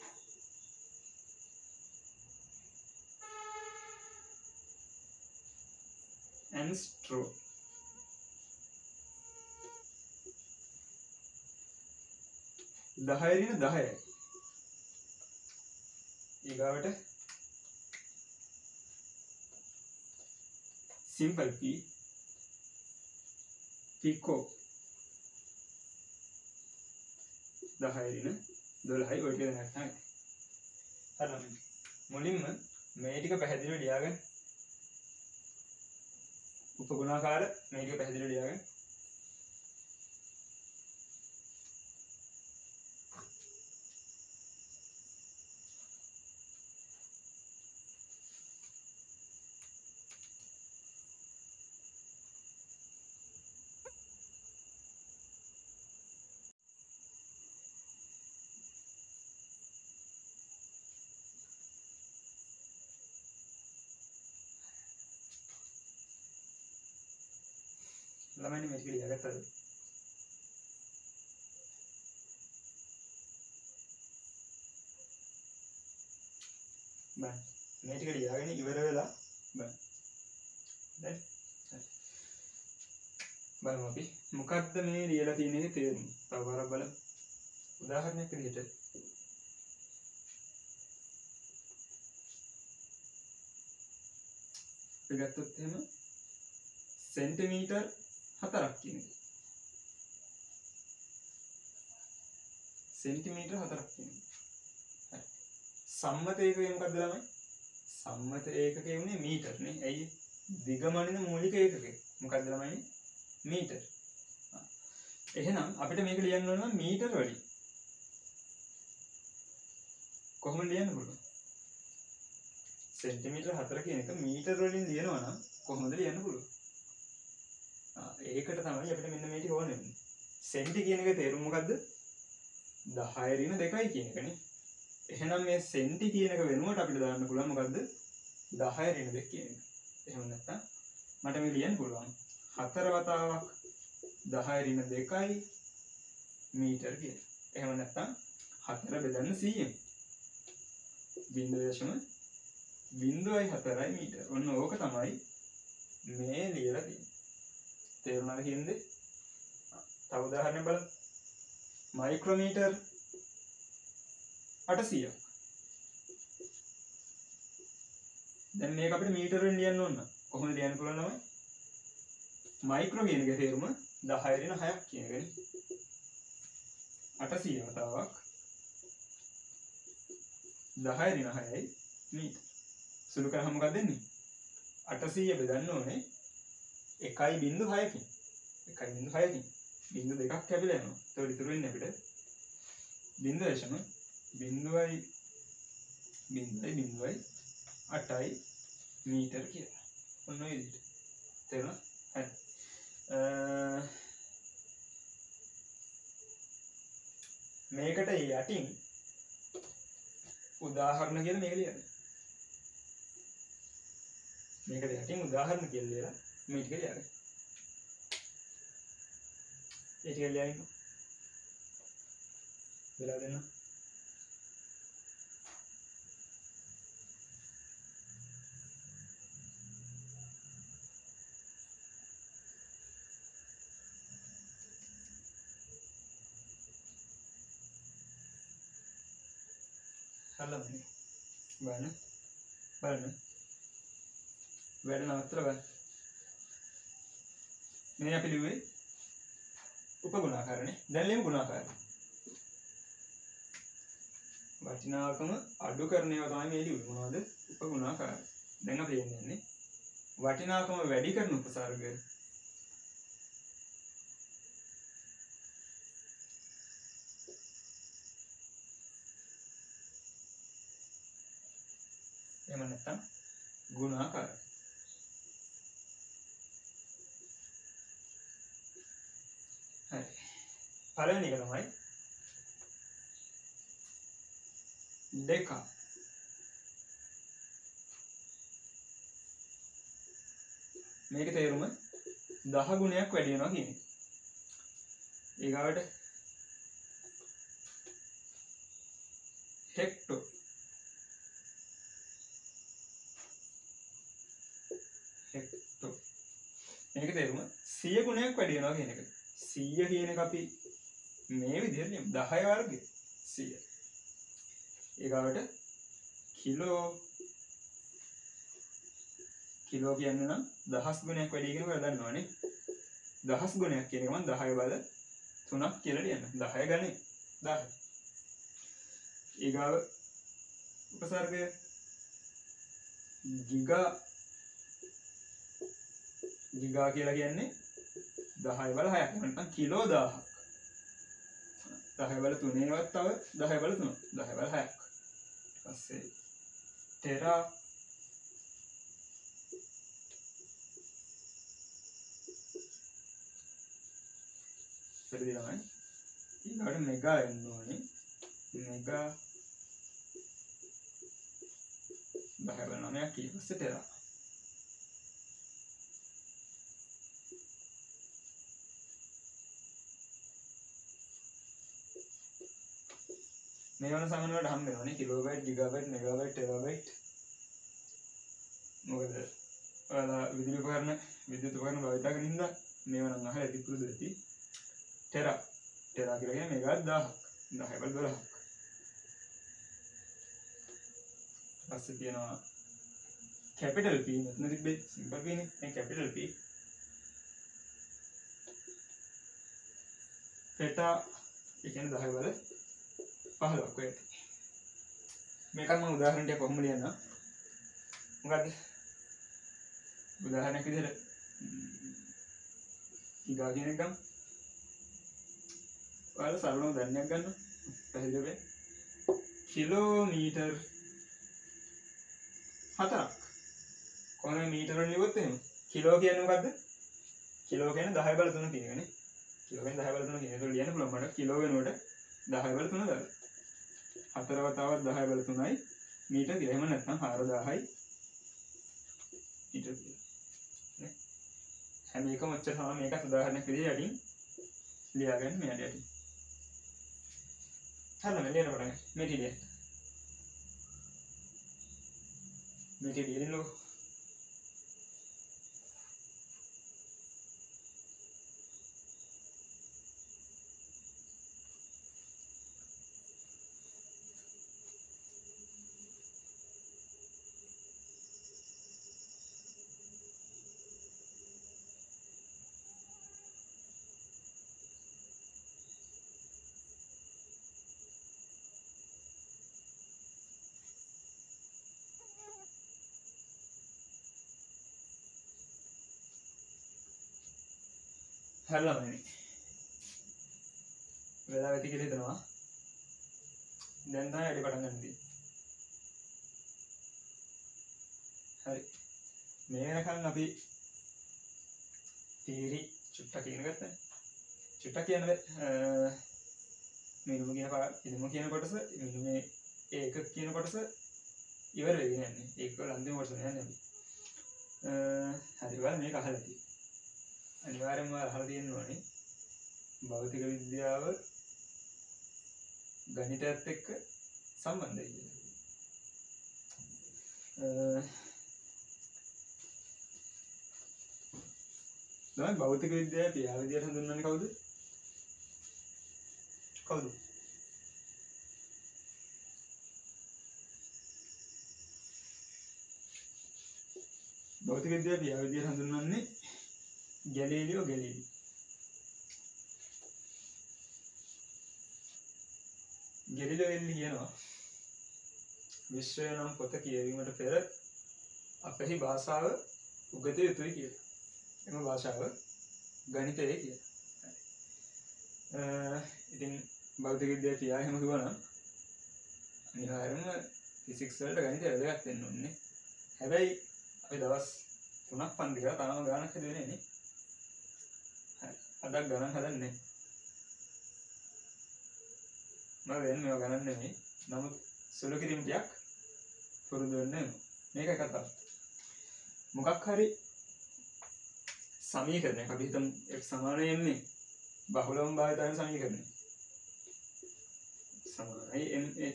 ඇන්ස්ට්‍රෝ දහයරින 10යි. ඊගාවට සිම්පල් P පිකෝ 10රින 12යි ඔය ටික දැනගන්න. හරි. මුලින්ම මේ ටික පැහැදිලිව ලියාගන්න. උපගුණාකාර මේ ටික පැහැදිලිව ලියාගන්න. ළමයිනේ මේ ටික ලියාගත්තද? බෑ. මේ ටික ලියාගෙන ඉවර වෙලා බෑ. දැන් බලමු අපි මොකක්ද මේ ලියලා තියෙන එකේ තේරුම. තව වරක් බලමු. උදාහරණයක් විදිහට අපි ගත්තොත් එහෙම සෙන්ටිමීටර් 4ක් කියන එක. සෙන්ටිමීටර් 4ක් කියන එක. හරි. සම්මත ඒකකය මොකක්ද ළමයි? සම්මත ඒකකය උනේ මීටර් නේ. ඇයි? දිගමනින මූලික ඒකකය. මොකක්ද ළමයි? මීටර්. එහෙනම් අපිට මේක ලියන්න ඕන නම් මීටර් වලින්. කොහොමද ලියන්න පුළුවන්? සෙන්ටිමීටර් 4 කියන එක මීටර් වලින් ලියනවා නම් කොහොමද ලියන්න පුළුවන්? ඒකට තමයි අපිට මෙන්න මේ ටික ඕන වෙන්නේ. සෙන්ටි කියන එකේ තේරුම මොකද්ද? 10 ඍණ 2යි කියන එකනේ. එහෙනම් මේ සෙන්ටි කියන එක වෙනුවට අපිට දාන්න පුළුවන් මොකද්ද? 10 ඍණ 2 කියන එක. එහෙම නැත්නම් මට මේ ලියන්න පුළුවන් 4 වතාවක් 10 ඍණ 2යි මීටර කියලා. එහෙම නැත්නම් 4 බෙදන්න 100ෙන් 0.04යි මීටර. ඔන්න ඕක තමයි මේ ලියලා තියෙන්නේ. තේරුණාද කියන්නේ? තව උදාහරණයක් බලන්න. මයික්‍රෝමීටර් 800ක්. දැන් මේක අපිට මීටර වලින් ලියන්න ඕන. කොහොමද ලියන්න පුළුවන් නම? මයික්‍රෝ කියන එකේ තේරුම 10 ඍණ 6ක් කියන එකනේ. 800 වතාවක් 10 ඍණ 6යි මීටර. සුළු කරාම මොකක්ද දෙන්නේ? 800 බෙදන්න ඕනේ 1.6කින්. 1.6කින්. බිංදු දෙකක් කැපිලා යනවා. ඒතකොට ඉතුරු වෙන්නේ අපිට 0.8යි මීටර කියලා. ඔන්න ඔය විදිහට. තේරුණා? හරි. මේකට යටින් උදාහරණ කියලා මේක ලියන්න. මේකට යටින් උදාහරණ කියලා ලියලා මේ ටික ලියන්න. ඒ ටික ලියන්න. වෙලා දෙන්න. හරි. බලන්න. බලන්න. වැඩ නවත්තලා බලන්න. මේ අපි ලිව්වේ උපගුණාකාරනේ. දැන් ලියමු ගුණාකාරය. වටිනාකම අඩු කරන ඒවා තමයි මේ ලියුවේ. මොනවද? උපගුණාකාරය. දැන් අපි යන්නේ වටිනාකම වැඩි කරන උපසර්ග. එහෙම නැත්නම් ගුණාකාරය. හරි. පළවෙනි එක තමයි දෙක. මේක තේරුම 10 ගුණයක් වැඩි වෙනවා කියන එක. ඊගාවට හෙක්ටෝ මේක තේරුම 100 ගුණයක් වැඩි වෙනවා කියන එක. 100 කියන එක අපි මේ විදිහට ලියමු 10 වර්ගය 100. ඊගාවට කිලෝ කියන්නේ නම් දහස් ගුණයක් වැඩි කියන එක දන්නවනේ. දහස් ගුණයක් කියන එක මම 10 බල 3ක් කියලා ලියන්න. 10 ගණන් 10. ඊගාව උපසර්ගය ගිගා කියලා කියන්නේ 10 බල 6ක්. නැත්නම් කිලෝ 1000ක්. 10 බල 3ේවත් තව 10 බල 3. 10 බල 6ක්. ඊපස්සේ ටෙරා පරිදි තමයි. ඊළඟට මෙගා එන්න ඕනේ. මෙගා 10 බල 9ක් ඊපස්සේ ටෙරා. මේ වන සංගණන වලට හම්බ වෙනවනේ කිලෝබයිට්, ගිගාබයිට්, මෙගාබයිට්, ටෙරාබයිට්. මොකද ඔයාලා විදුලි උපකරණ භාවිත කරන හින්දා මේවා නම් අහලා ඇති පුරුදු ඇති. ටෙරා කියලා කියන්නේ මෙගාට් 1000ක්. 10 බල 12ක්. ඊපස්සේ තියෙනවා කැපිටල් P මෙතන තිබ්බේ සිම්පල් P නේ. දැන් කැපිටල් P පෙටා ඒ කියන්නේ 10 බල 15ක් වෙයි. මේකත් මම උදාහරණයක් කොහොම ලියන්නම්. මොකද්ද? උදාහරණයක් විදිහට ගිගා කියන එක ගමු. ඔයාලා සරලව දන්නයක් ගන්න. පැහැදිලි වෙයි. කිලෝමීටර් 4ක්. කොහොමද මීටර වලින් ලියුවොත් එහෙම? කිලෝ කියන්නේ මොකද්ද? කිලෝ කියන්නේ 10 බල 3 කියන එකනේ. කිලෝ කියන්නේ 10 බල 3 කියන එක. ඒක ලියන්න පුළුවන් මට කිලෝ වෙනකොට 10 බල 3 දාලා. 4 වතාවක් 10 බල 3යි මීටර කියලා. එහෙම නැත්නම් 4000යි මීටර කියලා. නේ? හැම එකම ඔච්චර තමයි. මේකත් උදාහරණයක් විදිහට යටින් ලියාගන්න මෙයාට යටින්. හරිද? ලියන්න පටන් ගන්න. මෙටීරියල් නෝ හරියමයි. වෙලා වෙති කියලා හිතනවා. දැන් තමයි වැඩි පටන් ගන්න තියෙන්නේ. හරි. මේ වෙනකන් අපි තීරි චුට්ටක් ඉගෙන ගත්තා. චුට්ටක් කියන්නේ මිනුම කියන කොටස මිනුමේ ඒකක කියන කොටස ඉවර වෙගෙන යන්නේ. ඒක වල අන්තිම කොටස නෑ අපි. හරි බලන්න මේක අහලා තියෙන්නේ. අනිවාර්යයෙන්ම අහලා තියෙන්න ඕනේ භෞතික විද්‍යාව ගණිතයත් එක්ක සම්බන්ධයි කියලා. දැන් භෞතික විද්‍යාවේ පියා විදියට හඳුන්වන්නේ කවුද? භෞතික විද්‍යාවේ පියා විදියට හඳුන්වන්නේ ගැලීලියෝ ගැලීලි. ගැලීලියෝ කියනවා විශ්වය නම් පොත කියවීමට පෙර අපෙහි භාෂාව උගත යුතුයි කියලා. එම භාෂාව ගණිතය කියලා. ඉතින් භෞතික විද්‍යාව කියලා එහෙම කිව්වනම් අනිවාර්යයෙන්ම ෆිසික්ස් වලට ගණිතය වැදගත් වෙන්න ඕනේ. හැබැයි අපි දවස් 3ක් පන්ති කරලා තාම ගණනක් හදුවේ නෑනේ. අදක් ගණන් හදන්නේ මම වෙන මේවා ගණන් නෙමෙයි. නමුත් සුළු කිරීම ටිකක් පුරුදු වෙන්න ඕනේ. මේක කතාව. මොකක් හරි සමීකරණයක් අපි හිතමු x සමාන m බහුලවම භාවිත කරන සමීකරණය සමානයි ma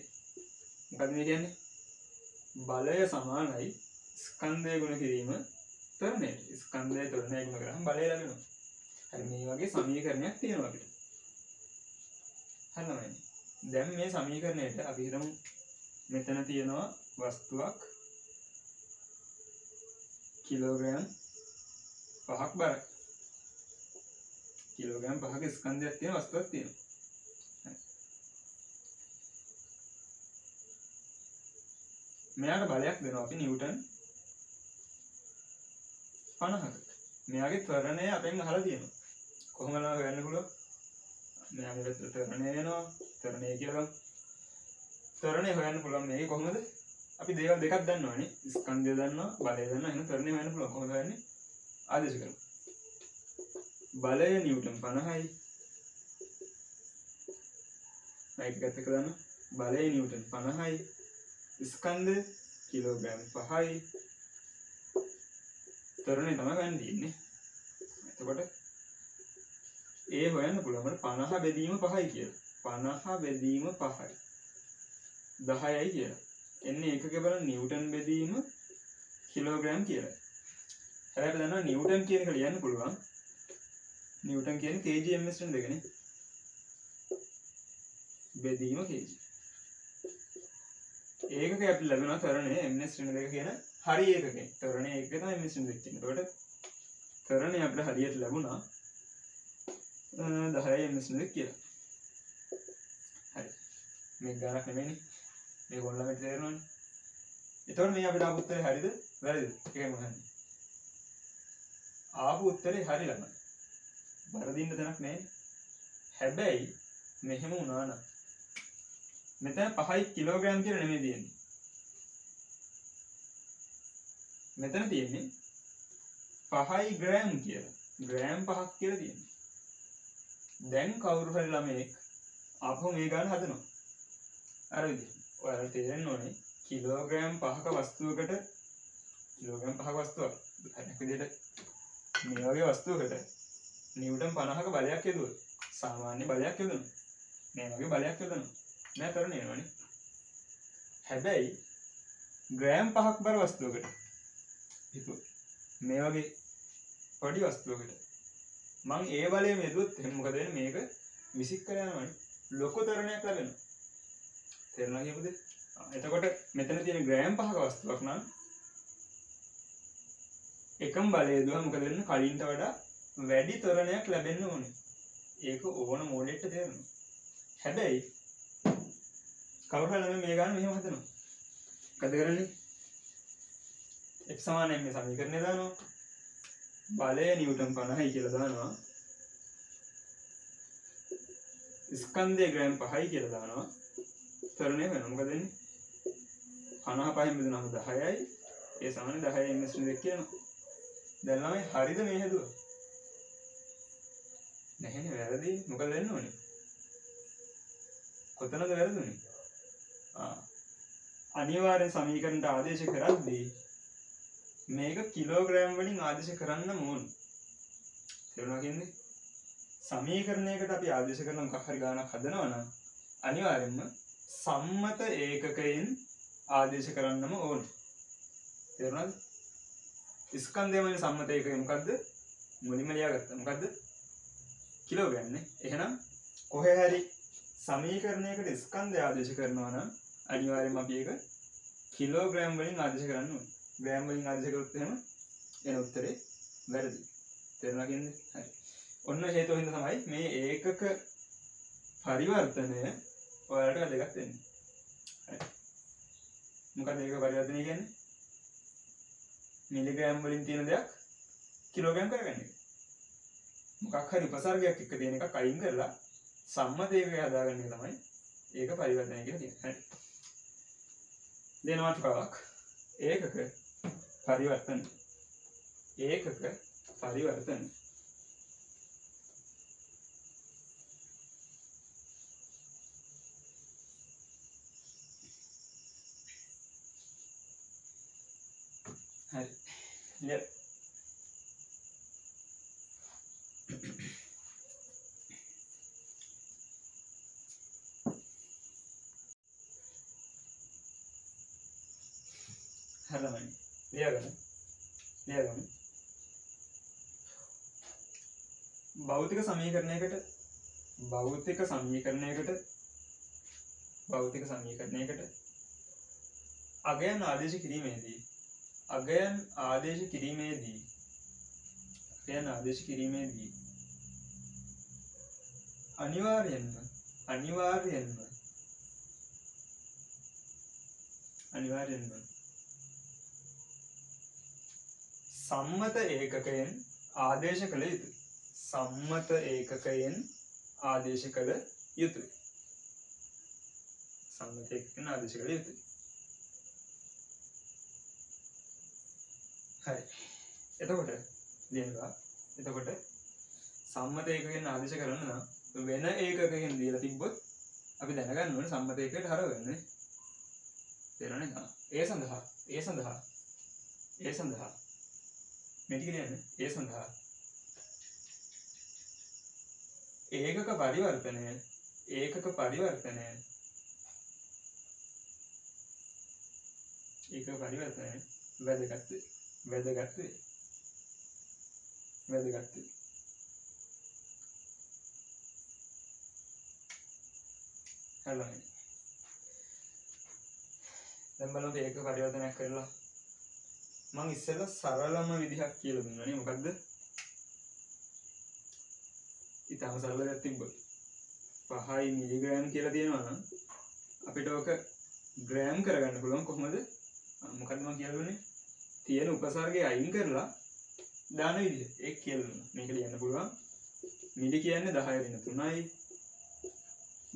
මොකද මේ කියන්නේ බලය සමානයි ස්කන්ධය ගුණ කිරීම ත්වරණයට ස්කන්ධය ත්වරණය ගුණ කරාම බලය ලැබෙනවා හරි මේ වගේ සමීකරණයක් තියෙනවා අපිට හරිද දැන් මේ සමීකරණයට අපි හිතමු මෙතන තියෙනවා වස්තුවක් කිලෝග්‍රෑම් 5ක් බරයි කිලෝග්‍රෑම් 5ක ස්කන්ධයක් තියෙන වස්තුවක් තියෙනවා මෙයාට බලයක් දෙනවා අපි නිව්ටන් 50කට මෙයාගේ ත්වරණය අපෙන් අහලා තියෙනවා කොහොමද හොයන්න පුළුවන් මෙයාගේ පැත්තට ත්වරණය එනවා ත්වරණය කියලා ගමු ත්වරණය හොයන්න පුළුවන් මේක කොහොමද අපි දේවල් දෙකක් දන්නවනේ ස්කන්ධය දන්නවා බලය දන්නවා එහෙනම් ත්වරණය හොයන්න පුළුවන් කොහොමද හොයන්නේ ආදේශ කරමු බලය නිව්ටන් 50යි රයිට් එකත් එක දාන්න බලය නිව්ටන් 50යි ස්කන්ධ කිලෝග්‍රෑම් 5යි ත්වරණය තමයි ගන්න තියෙන්නේ එතකොට ඒ හොයන්න පුළුවන් 50 බෙදීම 5යි කියලා 50 බෙදීම 5යි 10යි කියලා එන්නේ ඒකක බලන්න නිව්ටන් බෙදීම කිලෝග්‍රෑම් කියලා හැබැයි දන්නවා නිව්ටන් කියන එක ලියන්න පුළුවන් නිව්ටන් කියන්නේ kg ms න දෙකනේ බෙදීම kg ඒකක අපිට ලැබෙනවා ත්වරණය ms න දෙක කියන හරි ඒකකේ ත්වරණය ඒකක තමයි ms න දෙක කියන්නේ එතකොට ත්වරණය අපිට හරියට ලැබුණා 10යි ms න දෙක කියලා හරි මේක ගානක් නෙමෙයිනේ මේක ඔන්ලයින් තේරෙනවනේ එතකොට මේ අපිට ආපු උත්තරේ හරිද වැරදිද ඒකයි මහන්නේ ආපු උත්තරේ හරි ළමයි වරදින්න තැනක් නැහැ හැබැයි මෙහෙම වුණා නම් මෙතන 5යි කිලෝග්‍රෑම් කියලා නෙමෙයි තියෙන්නේ මෙතන තියෙන්නේ 5යි ග්‍රෑම් කියලා ග්‍රෑම් 5ක් කියලා තියෙන්නේ දැන් කවුරු හරි ළමෙක් ආපහු මේ ගන්න හදනවා අර විදිහට ඔයාලට තේරෙන්න ඕනේ කිලෝග්‍රෑම් 5ක වස්තුවකට කිලෝග්‍රෑම් 5ක වස්තුවක් හරියට විදිහට මේ වගේ වස්තුවකට නිව්ටන් 50ක බලයක් යදුවොත් සාමාන්‍ය බලයක් යොදනවා මේ වගේ බලයක් යොදනවා නෑ කරන්නේ නෝනේ හැබැයි ග්‍රෑම් 5ක් බර වස්තුවකට හිතුවොත් මේ වගේ පොඩි වස්තුවකට මං ඒ බලය මෙදුවොත් එහෙනම් මොකද වෙන්නේ මේක විසික් කරලා යනවනේ ලොකු තරණයක් ලැබෙනවා තේරුණා කියපුද එතකොට මෙතන තියෙන ග්‍රෑම් 5ක වස්තුවක් නම් එකම බලය දුවම මොකද වෙන්නේ කලින්ට වඩා වැඩි තරණයක් ලැබෙන්න ඕනේ ඒක ඕන මොඩෙට තේරෙනවා හැබැයි කවුරු හරි මේ ගන්න මෙහෙම හදනවා මොකද කරන්නේ x සමාන m සමීකරණය දානවා බලය නිව්ටන් 50යි කියලා දානවා ස්කන්ධය ග්‍රෑම් 5යි කියලා දානවා ත්වරණය වෙනවා මොකද වෙන්නේ 50 5න් බෙදුනම 10යි ඒ සමාන 10යි ms න දෙක කියනවා දැන් ළමයි හරිද මේ හැදුවා නැහැනේ වැරදි මොකද වෙන්න ඕනේ කොතනද වැරදුනේ අනිවාර්යෙන් සමීකරණයට ආදේශ කරද්දී මේක කිලෝග්‍රෑම් වලින් ආදේශ කරන්න ඕන තේරුණා කියන්නේ සමීකරණයකට අපි ආදේශ කරන මොකක් හරි ගානක් හදනවා නම් අනිවාර්යෙන්ම සම්මත ඒකකයෙන් ආදේශ කරන්නම ඕන තේරුණාද ස්කන්ධයමනේ සම්මත ඒකකය මොකද්ද මුලින්ම ලියාගත්තා මොකද්ද කිලෝග්‍රෑම් නේ එහෙනම් කොහේ හරි සමීකරණයකට ස්කන්ධය ආදේශ කරනවා නම් අනිවාර්යයෙන්ම අපි ඒක කිලෝග්‍රෑම් වලින් ආදේශ කරන්න ඕනේ ග්‍රෑම් වලින් ආදේශ කරොත් එහෙම එන උත්තරේ වැරදි තේරුණා කියන්නේ හරි ඔන්න හේතුව හින්දා තමයි මේ ඒකක පරිවර්තනය ඔයාලට වැදගත් වෙන්නේ හරි මොකද ඒක පරිවර්තනය කියන්නේ මිලිග්‍රෑම් වලින් තියෙන දෙයක් කිලෝග්‍රෑම් කරගන්න එක මොකක් හරි උපසර්ගයක් එක්ක තියෙන එකක් අයින් කරලා සම්මත ඒකක හදාගන්න එක තමයි ඒක පරිවර්තනය කියලා කියන්නේ හරි දෙන මාතෘකාවක් ඒකක පරිවර්තන ඒකක පරිවර්තන හරි හදමයි ලියාගන්න භෞතික සමීකරණයකට අගයන් ආදේශ කිරීමේදී අනිවාර්යෙන්ම සම්මත ඒකකයෙන් ආදේශ කළ යුතුයි. හරි. එතකොට සම්මත ඒකකයෙන් ආදේශ කරන්න නම් වෙන ඒකකයෙන් දීලා තිබ්බොත් අපි දැනගන්න ඕනේ සම්මත ඒකකයට හරවගන්නේ. තේරෙනවද? ඒ සඳහා මේ ටික කියන්නේ ඒ සඳහා ඒකක පරිවර්තනය වැදගත් වේ. හරි. දැන් බලමු ඒක පරිවර්තනයක් කරලා මම ඉස්සෙල්ලා සරලම විදිහක් කියලා දුන්නානේ. මොකද්ද? ඊටම සරල දෙයක් තිබ්බොත් 5 මිලිග්‍රෑම් කියලා තියෙනවා නම් අපිට ඕක ග්‍රෑම් කරගන්න පුළුවන් කොහොමද? මොකද්ද මම කියලා දුන්නේ? තියෙන උපසර්ගය අයින් කරලා දාන විදිහ. ඒක කියලා දුන්නා. මේක ලියන්න පුළුවන්. මිලි කියන්නේ 10^3යි.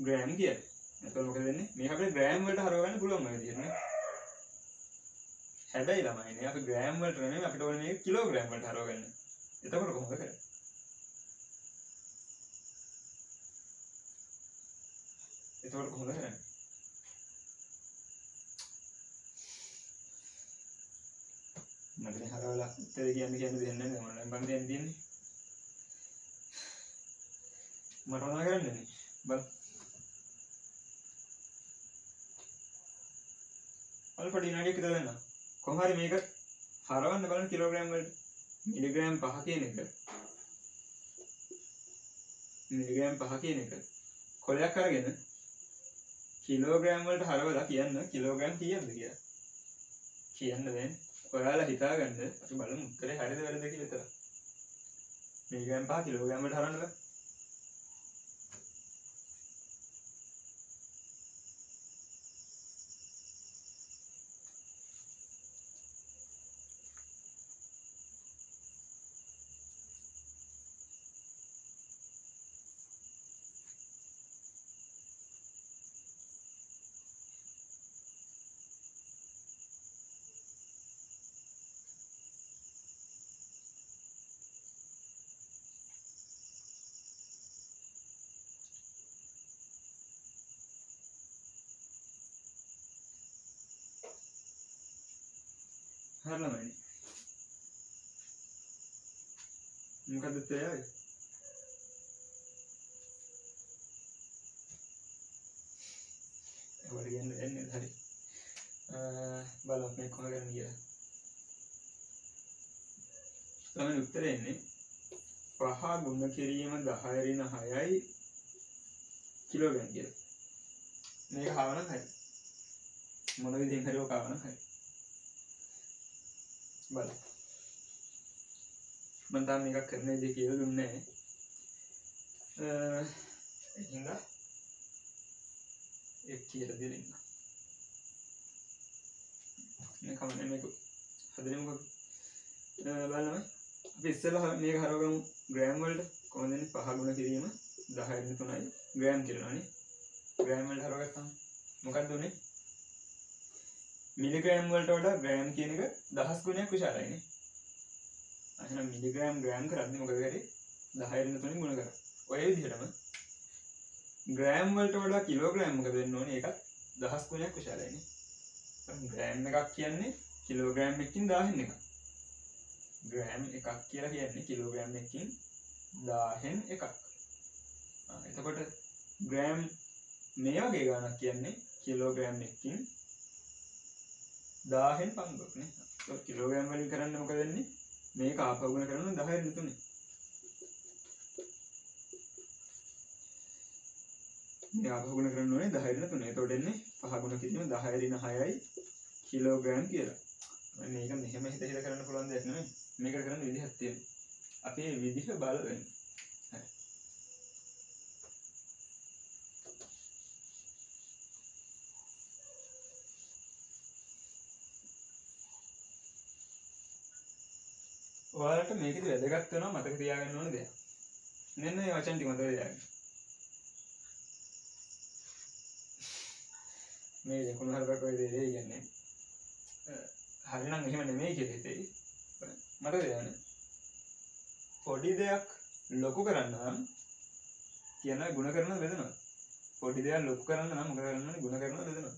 ග්‍රෑම් කියන්නේ. එතකොට මොකද වෙන්නේ? මේක අපිට ග්‍රෑම් වලට හරව ගන්න පුළුවන් මේ විදිහට නේ. හැබැයි ළමයිනේ අපි ග්‍රෑම් වලට නෙමෙයි අපිට ඕනේ මේක කිලෝග්‍රෑම් වලට හරව ගන්න. එතකොට කොහොමද කරන්නේ? මට දැන් හරවලා උත්තර කියන්න දෙන්නේ නැහැ. මම නම් බං දෙන්නේ. මට මොනවද කරන්නේ? බල. අල්ප ඩිනාඩියක් විතර දෙන්න. කොහොම හරි මේක හරවන්න බලන්න කිලෝග්‍රෑම් වලට. මිලිග්‍රෑම් 5 කියන එක. කොලයක් අරගෙන කිලෝග්‍රෑම් වලට හරවලා කියන්න කිලෝග්‍රෑම් කීයද කියලා. කියන්න දැන් ඔයාලා හිතාගන්න අපි බලමු උත්තරේ හරියද වැරදිද කියලා විතර. මිලිග්‍රෑම් 5 කිලෝග්‍රෑම් වලට හරවන්න බෑ. හරලමයි. මොකද්ද උත්තරය? ඒවට කියන්නේ එන්නේ හරි. බලන්න මේ කොහොමද කරන්නේ කියලා. තමයි උත්තරේ එන්නේ 5 ගුණ කිරීම 10^6යි කිලෝග්‍රෑම් කියලා. මේක හවනම් හරි. මොන විදිහෙන් හරි ඔක ආවනම් හරි. බලන්න. මම තාම මේක කරන විදිහ කියලා දුන්නේ නැහැ. එහෙනම් ඒක කියලා දෙන්න. මේ කමන්නේ මේක හදන්නේ මොකක්ද? බලන්න. අපි ඉස්සෙල්ලා මේක හරවගමු ග්‍රෑම් වලට. කොහොමද එන්නේ? 5 ගුණ කිරීම 10^3යි ග්‍රෑම් කියලානේ. ග්‍රෑම් වලට හරවගත්තාම මොකක්ද උනේ? මිලිග්‍රෑම් වලට වඩා ග්‍රෑම් කියන එක 10 ගුණයක් විශාලයිනේ. එහෙනම් මිලිග්‍රෑම් ග්‍රෑම් කරද්දි මොකද කරේ? 10^3න් ගුණ කරා. ඔය විදිහටම ග්‍රෑම් වලට වඩා කිලෝග්‍රෑම් මොකද වෙන්න ඕනේ? ඒකත් 10 ගුණයක් විශාලයිනේ. ග්‍රෑම් එකක් කියන්නේ කිලෝග්‍රෑම් එකකින් 1000න් එකක්. ග්‍රෑම් එකක් කියලා කියන්නේ කිලෝග්‍රෑම් එකකින් 1000න් එකක්. එතකොට ග්‍රෑම් මේ වගේ ගාණක් කියන්නේ කිලෝග්‍රෑම් එකකින් 10න් 5ක් නේ. ඒක කිලෝග්‍රෑම් වලින් කරන්නේ මොකද වෙන්නේ? මේක ආපහු ගුණ කරනවා 10 රින 3. මේ ආපහු ගුණ කරන්න ඕනේ 10 රින 3. එතකොට එන්නේ 5 ගුණ කිරීම 10 රින 6යි කිලෝග්‍රෑම් කියලා. මේක මෙහෙම හිත කරන්න පුළුවන් දෙයක් නෙමෙයි. මේකට කරන්න විදිහක් තියෙනවා. අපි මේ විදිහ බලවෙන්න. හරි. ඔයාලට මේකෙදි වැදගත් වෙනවා මතක තියාගන්න ඕන දෙයක්. මෙන්න මේ වචන ටික මතක තියාගන්න. මේ ලකුණු හරපක් ඔය දෙය කියන්නේ හරිනම් එහෙම නෙමෙයි කියලා හිතේ. මතක තියාගන්න. පොඩි දෙයක් ලොකු කරන්න නම් කියන ගුණ කරන බෙදනවා. පොඩි දෙයක් ලොකු කරන්න නම් මොකද කරන්නේ? ගුණ කරන බෙදනවා.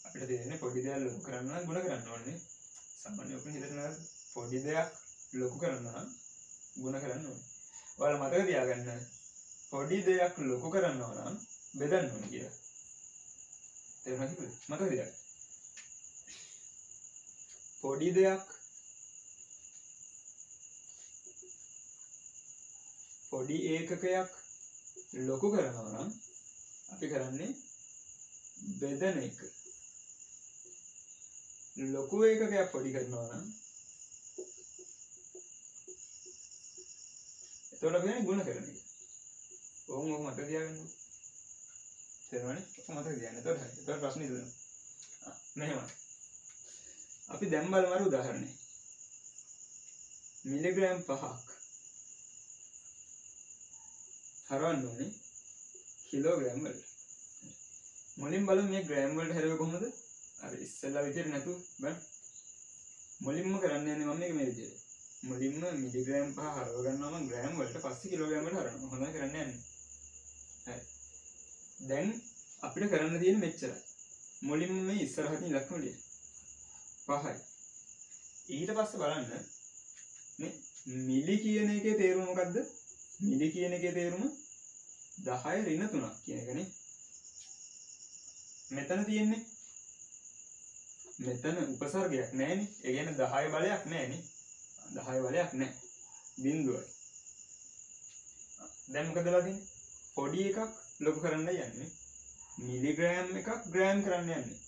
අපිට තේරෙන්නේ පොඩි දෙයක් ලොකු කරන්න නම් ගුණ කරන්න ඕනේ. සාමාන්‍ය ඔපින් හිතනවා පොඩි දෙයක් ලොකු කරන්න නම් ගුණ කරන්න ඕනේ. ඔයාලා මතක තියාගන්න පොඩි දෙයක් ලොකු කරනවා නම් බෙදන්න ඕනේ කියලා. තේරුණාද? මතක තියාගන්න. පොඩි දෙයක් පොඩි ඒකකයක් ලොකු කරනවා නම් අපි කරන්නේ බෙදන එක. ලොකු ඒකකයක් පොඩි කරනවා නම් එතකොට අපි කියන්නේ ගුණ කරන එක. ඔහොම මතක තියාගන්න. තේරුණානේ? ඔහොම මතක තියාගන්න. එතකොට හරි. එතකොට ප්‍රශ්නේ ඉදෙනවා. මෙහෙම. අපි දැන් බලමු අර උදාහරණේ. මිලිග්‍රෑම් 5ක් හරවන්න ඕනේ කිලෝග්‍රෑම් වලට. මුලින් බලමු මේ ග්‍රෑම් වලට හැරුවේ කොහොමද? අර ඉස්සෙල්ලා විදිහට නැතුව බලන්න. මුලින්ම කරන්න යන්නේ මම මේක මේ විදිහට. මුලින්ම මිලිග්‍රෑම් 5 හරව ගන්නවා මම ග්‍රෑම් වලට පස්සේ කිලෝග්‍රෑම් වලට හරවනවා. හොඳයි කරන්න යන්නේ. හරි. දැන් අපිට කරන්න තියෙන්නේ මෙච්චරයි. මුලින්ම මේ ඉස්සරහටින් ඉලක්කම ලියන්න. 5යි. ඊට පස්සේ බලන්න මේ මිලි කියන එකේ තේරුම මොකද්ද? මිලි කියන එකේ තේරුම 10 ඍණ 3ක් කියන එකනේ. මෙතන තියෙන්නේ මෙතන උපසර්ගයක් නැහැනේ. ඒ කියන්නේ 10 බලයක් නැහැනේ. 10 බලයක් නැහැ. බිඳුවයි. දැන් මොකද වෙලා තියෙන්නේ? පොඩි එකක් ලොකු කරන්න යන්නේ. මිලිග්‍රෑම් එකක් ග්‍රෑම් කරන්න යන්නේ.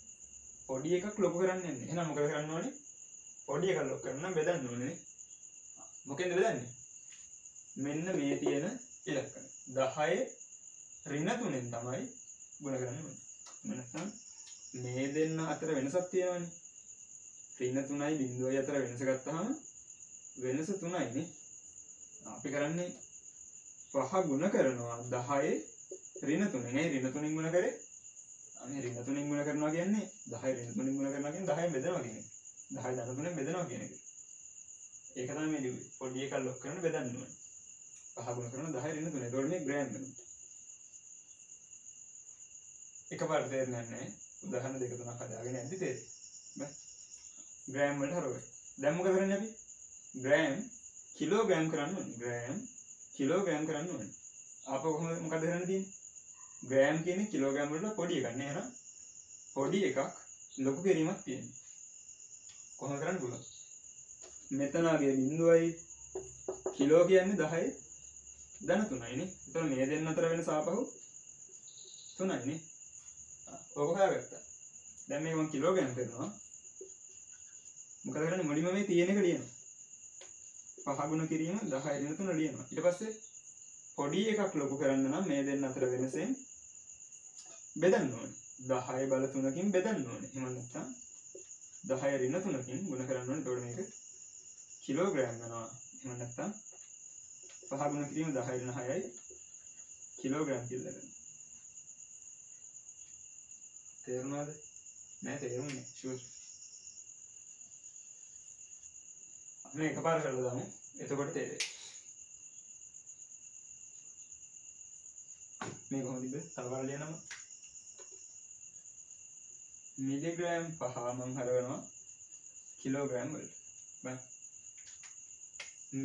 පොඩි එකක් ලොකු කරන්න යන්නේ. එහෙනම් මොකද කරන්න ඕනේ? පොඩි එකක් ලොකු කරන්න නම් බෙදන්න ඕනේ නේ. මොකෙන්ද බෙදන්නේ? මෙන්න මේ තියෙන ඉලක්කන 10 ඍණ 3ෙන් තමයි ගුණ කරන්න ඕනේ. නැත්නම් මේ දෙන්න අතර වෙනසක් තියෙනවනේ. ඍණ 3යි බිඳුවයි අතර වෙනස ගත්තාම වෙනස 3යි නේ. අපි කරන්නේ 5 ගුණ කරනවා 10 ඍණ 3ෙන්. ඒ ඍණ 3ෙන් ගුණ කරේ අනේ ඍණ 3ෙන් ගුණ කරනවා කියන්නේ 10 ඍණ 3ෙන් ගුණ කරනවා කියන්නේ 10ෙන් බෙදනවා කියන එක. 10 ධන 3ෙන් බෙදනවා කියන එක. ඒක තමයි මේ ලිව්වේ. පොඩි එකක් ලොක් කරන බෙදන්න ඕනේ. 5 ගුණ කරන 10 ඍණ 3. ඒතකොට මේ ග්‍රෑම් වෙනවා. එකපාරට තේරෙන්නේ නැහැ. උදාහරණ දෙක තුනක් හදාගෙන යද්දි තේරෙයි. බෑ. ග්‍රෑම් වලට හරවගන්න. දැන් මොකද කරන්නේ අපි? ග්‍රෑම් කිලෝග්‍රෑම් කරන්න ඕනේ. ග්‍රෑම් කිලෝග්‍රෑම් කරන්න ඕනේ. ආපහු කොහොමද මොකද කරන්න තියෙන්නේ? ග්‍රෑම් කියන්නේ කිලෝග්‍රෑම් වලට පොඩි එකක් නේ. එහෙනම් පොඩි එකක් ලොකු කිරීමක් තියෙනවා. කොහොමද කරන්න පුළුවන්? මෙතනගේ බිඳුවයි කිලෝ කියන්නේ 10 ධන 3යි නේ. ඒතකොට මේ දෙන්න අතර වෙනස ආපහු 3යි නේ. ඔක හොයාගත්තා. දැන් මේක මම කිලෝග්‍රෑම් කරනවා. මොකද කරන්නේ? මුලින්ම මේ තියෙන එක ලියනවා. 5 ගුණ කිරීම 10 ඍණ 3 ලියනවා. ඊට පස්සේ පොඩි එකක් ලොකු කරන්න නම් මේ දෙන්න අතර වෙනසෙන් බෙදන්න ඕනේ. 10 බල 3කින් බෙදන්න ඕනේ. එහෙම නැත්නම් 10 ඍණ 3කින් ගුණ කරන්න ඕනේ. එතකොට මේක කිලෝග්‍රෑම් වෙනවා. එහෙම නැත්නම් 5 ගුණ කිරීම 10 ඍණ 6යි කිලෝග්‍රෑම් කියලා ගන්න. තේරුණාද? නෑ තේරුන්නේ නෑ. ෂුවර්. අපි එකපාර කරලා දාමු. එතකොට තේරෙයි. මේ කොහොමද තව කරලා ලියනම? මිලිග්‍රෑම් 5 මම හරවනවා කිලෝග්‍රෑම් වලට. බෑ.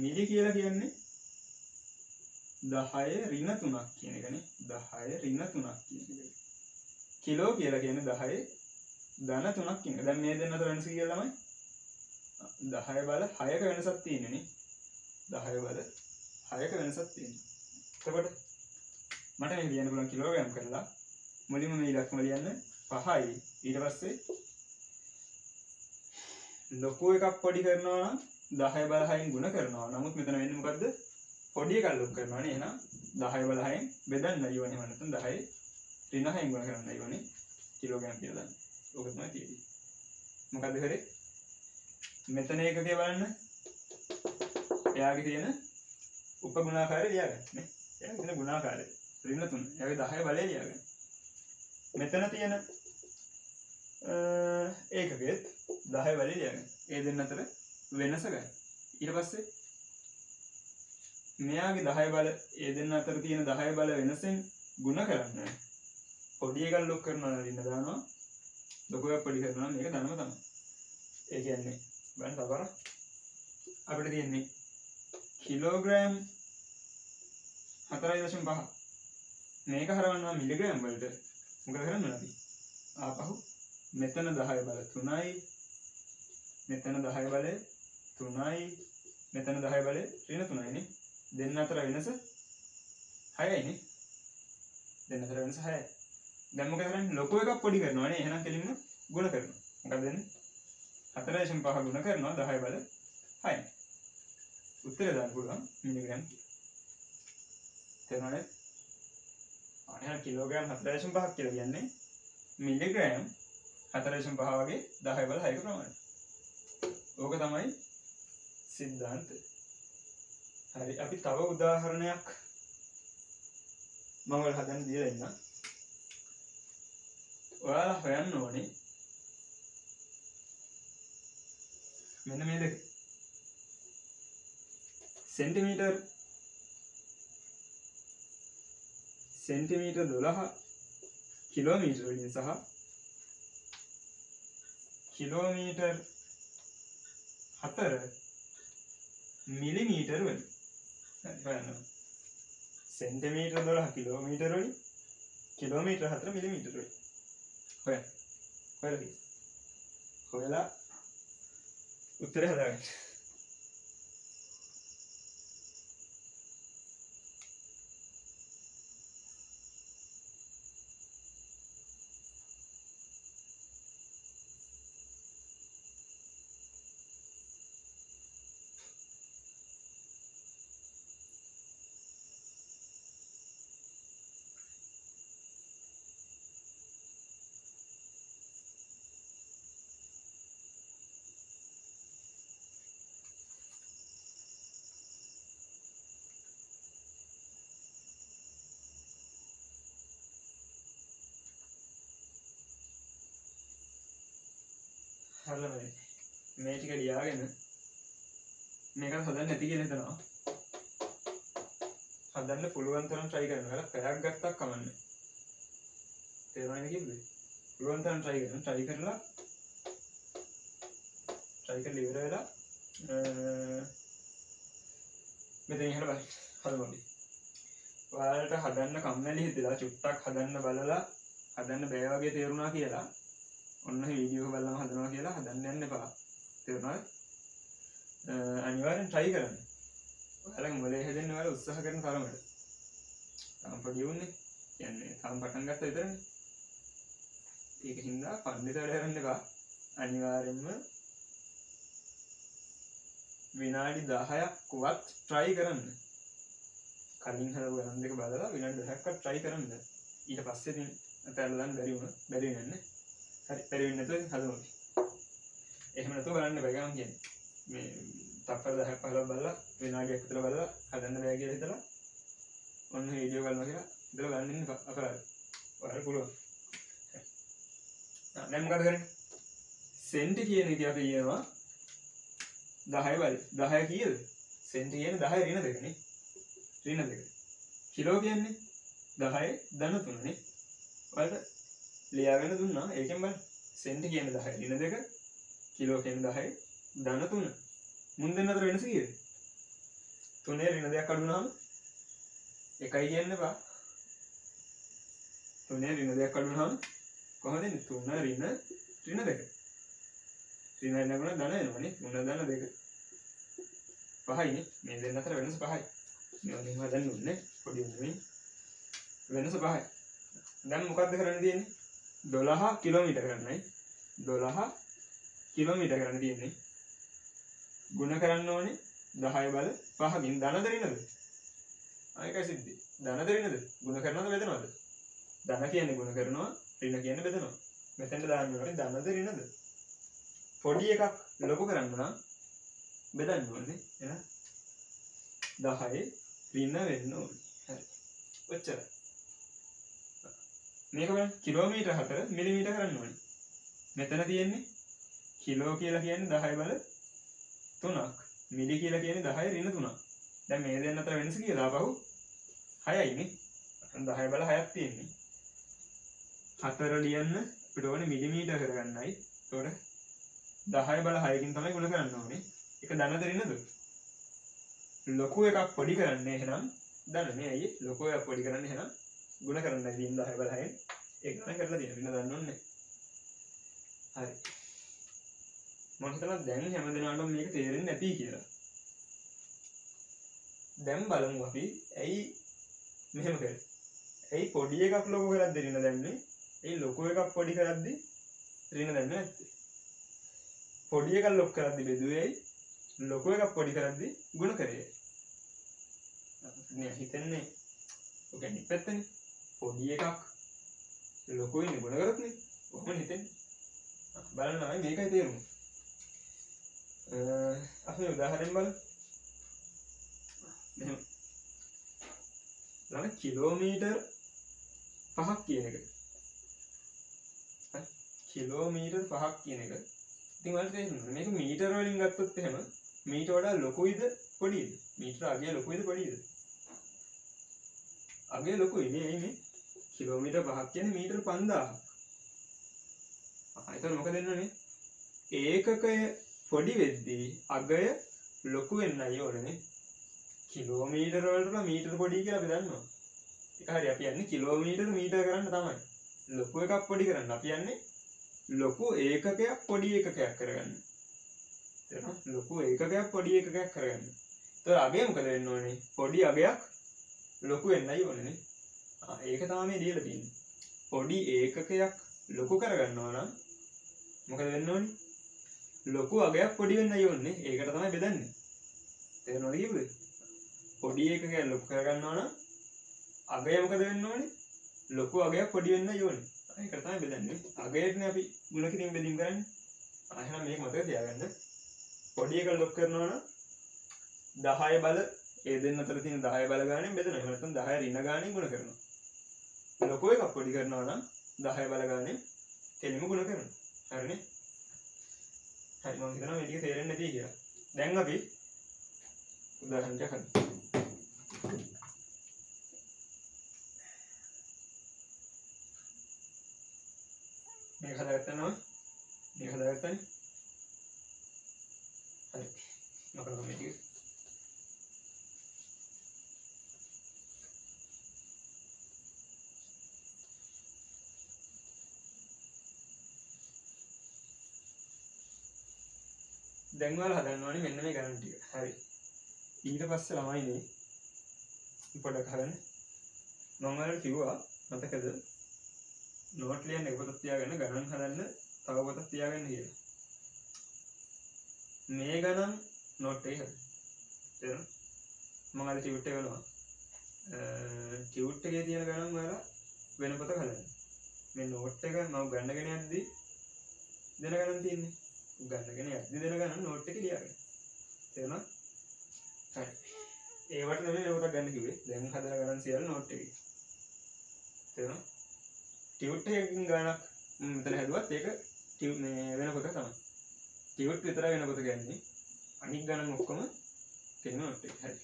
මිලි කියලා කියන්නේ 10 ඍණ 3ක් කියන එකනේ. 10 ඍණ 3ක් කියන එක. කිලෝ කියලා කියන්නේ 10 ධන 3ක් ඉන්න. දැන් මේ දෙන්න අතර වෙනස කීයද ළමයි? 10 බල 6ක වෙනසක් තියෙන්නේ නේ. 10 බල 6ක වෙනසක් තියෙනවා. එතකොට මට මේ ලියන්න පුළුවන් කිලෝග්‍රෑම් කරලා මුලින්ම මේ ඉලක්කම ලියන්න 5යි. ඊට පස්සේ ලොකු එකක් පොඩි කරනවා නම් 10 බල 6න් ගුණ කරනවා. නමුත් මෙතන වෙන්නේ මොකද්ද? පොඩි එකක් ලොකු කරනවා නේ. එහෙනම් 10 බල 6න් බෙදන්න ඊවනේ. එහෙම නැත්නම් 10 ඍණ 6න් ගුණ කරන්න ඊවනේ. කිලෝග්‍රෑම් කියලා දාන්න. ඕක තමයි තියෙන්නේ. මොකද්ද කරේ? මෙතන එකකේ බලන්න. එයාගේ තියෙන උපගුණාකාරය ලියාගන්න නේ. එයාගේ තියෙන ගුණාකාරය ඍණ 3. එයාගේ 10 බලය ලියාගන්න. මෙතන තියෙන ඒකකෙත් 10 බලය ලියාගන්න. ඒ දෙන්න අතර වෙනස ගන්න. ඊට පස්සේ මෙයාගේ 10 බල ඒ දෙන්න අතර තියෙන 10 බල වෙනසෙන් ගුණ කරන්න. පොඩි එකක් ලොක් කරනවා නම් රින්න දානවා. ලොකු එකක් පොඩි කරනවා නම් මේක ධනම තමයි. ඒ කියන්නේ බලන්න තවර අපිට තියෙන්නේ කිලෝග්‍රෑම් 4.5 මේක හරවනවා මිලිග්‍රෑම් වලට. මොකද කරන්නේ අපි? ආපහු මෙතන 10 බල 3යි මෙතන 10 බලය 3යි මෙතන 10 බලය ඍණ 3යි නේ. දෙන්න අතර වෙනස 6යි නේ. දෙන්න අතර වෙනස 6යි. දැන් මොකද කරන්නේ? ලොකු එකක් පොඩි කරනවා නේ. එහෙනම් කෙලින්ම ගුණ කරනවා. මොකද වෙන්නේ? 4.5 ගුණ කරනවා 10 බල 6යි. උත්තරය දාන්න පුළුවන් මිලිග්‍රෑම් කියලා. තේරුණාද? අනේ කිලෝග්‍රෑම් 4.5 කියලා කියන්නේ මිලිග්‍රෑම් 4.5 වගේ 10 බල 6ක ප්‍රමාණය. ඕක තමයි සිද්ධාන්තය. හරි අපි තව උදාහරණයක් මම ඔයාලට හදන්න දීලා ඉන්නම්. ඔයාලා හොයන්න ඕනේ මෙන්න මේ දෙක. සෙන්ටිමීටර් 12 කිලෝමීටර වලින් සහ කිලෝමීටර් 4 මිලිමීටර වලින්. හරි හොයන්න. සෙන්ටිමීටර 12 කිලෝමීටර වලින් කිලෝමීටර 4 මිලිමීටර වලින්. හොයන්න. හොයලා උත්තරය හදාගන්න. හරලමයි. මේ ටික ලියාගෙන මේක හදන්න නැති කියලා හිතනවා. හදන්න පුළුවන් තරම් try කරනවා. පැයක් ගත්තක් කමන්නේ. තේරුණාද කිව්වේ? පුළුවන් තරම් try කරනවා. try කරලා ඉවර වෙලා මෙතන ඉහළ බලන්න. හදමු අපි. ඔයාලට හදන්න කම්මැලි හිතලා චුට්ටක් හදන්න බලලා හදන්න බෑ වගේ තේරුණා කියලා ඔන්න වීඩියෝ බලලා හදනවා කියලා හදන්න යන්න එපා. තේරුණාද? අනිවාර්යෙන් try කරන්න. ඔයාලගේ මොලේ හැදෙන්න ඔයාලා උත්සාහ කරන තරමට. තාම පොඩි උන්නේ. කියන්නේ තාම පටන් ගත්ත විතරනේ. ඒකින්ද පඬිත වැඩ කරන්න එපා. අනිවාර්යෙන්ම විනාඩි 10ක්වත් try කරන්න. කලින් හදපු ගණන් දෙක බලලා විනාඩි 10ක්වත් try කරන්න. ඊට පස්සේ ඉතින් අතල්ලා දාන්න බැරි වෙන්නේ. හරි බැරි වෙන්නේ නැතුව හදමු. එහෙම නැතුව බලන්න බෑ ගමන් කියන්නේ. මේ තප්පර 10ක් 15ක් බලලා විනාඩියක් විතර බලලා හදන්න බෑ කියලා හිතලා ඔන්න වීඩියෝ බලනවා කියලා ඉතල බලන්න ඉන්න අපරාධ. ඔයාලට පුළුවන්. දැන් මොකද කරන්නේ? සෙන්ටි කියන එක අපි කියනවා 10 බල 10 කීයද? සෙන්ටි කියන්නේ 10 ඍණ 2 නේ. ඍණ 2. කිලෝ කියන්නේ 10 ධන 3 නේ. ඔයාලට ලියාගෙන දුන්නා. ඒකෙන් බලන්න. සෙන්ටි කියන්නේ 10 ඍණ 2, කිලෝ කියන්නේ 10 ධන 3. මුන් දෙන්න අතර වෙනස කීයද? 3 ඍණ 2ක් අඩු වුණාම 1යි කියන්න එපා. 3 ඍණ 2ක් අඩු වුණාම කොහොමද එන්නේ? 3 ඍණ ඍණ 2. ඍණ නැගුණා ධන වෙනවනේ. 3 ධන 2. 5යිනේ. මේ දෙන්න අතර වෙනස 5යි. මේවා මෙහෙම හදන්න ඕනේ. පොඩි උනේ. වෙනස 5යි. දැන් මොකද්ද කරන්න තියෙන්නේ? 12 කිලෝමීටර කරන්නයි. 12 කිලෝමීටර කරන්න තියෙන්නේ. ගුණ කරන්න ඕනේ 10 බල 5කින්. ධනද ඍණද? ආයකයි සිද්ධි. ධනද ඍණද? ගුණ කරනවද බෙදනවද? ධන කියන්නේ ගුණ කරනවා, ඍණ කියන්නේ බෙදනවා. මෙතෙන්ට දාන්න ඕනේ ධනද ඍණද? පොඩි එකක් ලොකු කරන්න නම් බෙදන්න ඕනේ. එහෙනම් 10 ඍණ වෙන්න ඕනේ. හරි. ඔච්චරයි. මේක බලන්න කිලෝමීටර 4 මිලිමීටර කරන්න ඕනේ. මෙතන තියෙන්නේ කිලෝ කියලා කියන්නේ 10 බල 3ක්. මිලි කියලා කියන්නේ 10 ඍණ 3ක්. දැන් මේ දෙන්න අතර වෙනස කියලා ආපහු 6යිනේ. 10 බල 6ක් තියෙන්නේ. 4 ලියන්න අපිට ඕනේ මිලිමීටර කරගන්නයි. ඒතකොට 10 බල 6කින් තමයි ගුණ කරන්න ඕනේ. ඒක ධනද ඍණද? ලොකු එකක් පොඩි කරන්නේ එහෙනම් ධන නේ අයියේ. ලොකු එකක් පොඩි කරන්නේ එහෙනම් ගුණ කරන්නයි තියෙන්නේ 10 බල 6ෙන්. ඒක තමයි කරලා තියෙන්නේ. වෙන දන්න ඕනේ. හරි. මම හිතනවා දැන් හැමදෙනාටම මේක තේරෙන්නේ නැති කියලා. දැන් බලමු අපි ඇයි මෙහෙම කරේ. ඇයි පොඩි එකක් ලොකු කරද්දී ඍණ දැම්මේ? ඇයි ලොකු එකක් පොඩි කරද්දී ඍණ දැම්මේ නැත්තේ? පොඩි එකක් ලොකු කරද්දී බෙදුවේ ඇයි? ලොකු එකක් පොඩි කරද්දී ගුණ කරේ. නේ හිතන්නේ ඔක නිපැත්තනේ. පොඩි එකක් ලොකුයිනේ ගුණ කරත් නේ. කොහොමද හිතන්නේ? බලන්න ආයි මේකයි තේරුම. අපි උදාහරණයක් බලමු. මෙහෙම. ළඟ කිලෝමීටර් 5ක් කියන එක. හරි. කිලෝමීටර් 5ක් කියන එක. ඉතින් ඔයාලට තේරෙනවා මේක මීටර වලින් ගත්තොත් එහෙම මීට වඩා ලොකුයිද පොඩිද? මීටර අගය ලොකුයිද පොඩිද? අගය ලොකුයි නේ. එයි මේ කිලෝමීටර් 5ක් කියන්නේ මීටර 5000ක්. එතකොට මොකද වෙන්නේ? ඒකකය පොඩි වෙද්දී අගය ලොකු වෙන්නයි ඕනේ. කිලෝමීටර වලට මීටර පොඩි කියලා අපි දන්නවා. ඒක හරි අපි යන්නේ කිලෝමීටර මීටර කරන්න තමයි. ලොකු එකක් පොඩි කරන්න අපි යන්නේ ලොකු ඒකකයක් පොඩි ඒකකයක් කරගන්න. තේරෙනවද? ලොකු ඒකකයක් පොඩි ඒකකයක් කරගන්න. ඒතකොට අගය මොකද වෙන්න ඕනේ? පොඩි අගයක් ලොකු වෙන්නයි ඕනේ නේ. ඒක තමයි මේ දීලා තියෙන්නේ. පොඩි ඒකකයක් ලොකු කරගන්නවා නම් මොකද වෙන්න ඕනේ? ලොකු අගයක් පොඩි වෙන්නයි ඕනේ. ඒකට තමයි බෙදන්නේ. තේරෙනවද කියුවේ? පොඩි එකක ලොකු කරගන්නවා නම් අගය මොකද වෙන්න ඕනේ? ලොකු අගයක් පොඩි වෙන්නයි ඕනේ. ඒකට තමයි බෙදන්නේ. අගයටනේ අපි ගුණ කිරීම බෙදීම කරන්නේ. එහෙනම් මේක මතක තියාගන්න. පොඩි එක ලොකු කරනවා නම් 10 බල ඒ දෙන්න අතර තියෙන 10 බල ගානෙන් බෙදනවා. එහෙම නැත්නම් 10 ඍණ ගානෙන් ගුණ කරනවා. ලොකු එකක් පොඩි කරනවා නම් 10 බල ගානෙන් කෙලිම ගුණ කරනවා. හරිනේ? හරි මම හිතනවා මේ ටික තේරෙන්නේ නැති කියලා. දැන් අපි උදාහරණයක් හදමු. මේක හදාගත්තා මේක හදාගත්තානේ. හරි. මොකද මේ ටික දැන් ඔයාලා හදන්න ඕනේ මෙන්න මේ ගණන් ටික. හරි. ඊට පස්සේ ළමයිනේ පොඩක් අහන්න. මම ඔයාලට කිව්වා මතකද? නෝට් ලියන්න එක පොතක් තියාගන්න ගණන් හදන්න තව පොතක් තියාගන්න කියලා. මේ ගණන් නෝට් එකේ හරි. තේරෙනවද? මම අද ටියුට් එක කරනවා. ටියුට් එකේ තියෙන ගණන් ඔයාලා වෙන පොතක හදන්න. මේ නෝට් එක මම ගන්නගෙන යද්දි දෙන ගණන් තියෙන්නේ. ගන්නගෙන යද්දි දෙන ගණන් නෝට් එකේ ලියාගන්න. තේරුණාද? හරි. ඒවට නෙමෙයි මේ පොතක් ගන්න කිව්වේ. දැන් හදන ගණන් සියල්ල නෝට් එකේ. තේරුණාද? ටියුට් එකකින් ගණක් මෙතන හැදුවත් ඒක මේ වෙන පොතක තමයි. ටියුට් විතරයි වෙන පොත ගන්නේ. අනිත් ගණන් ඔක්කොම තියෙන නෝට් එකේ. හරි.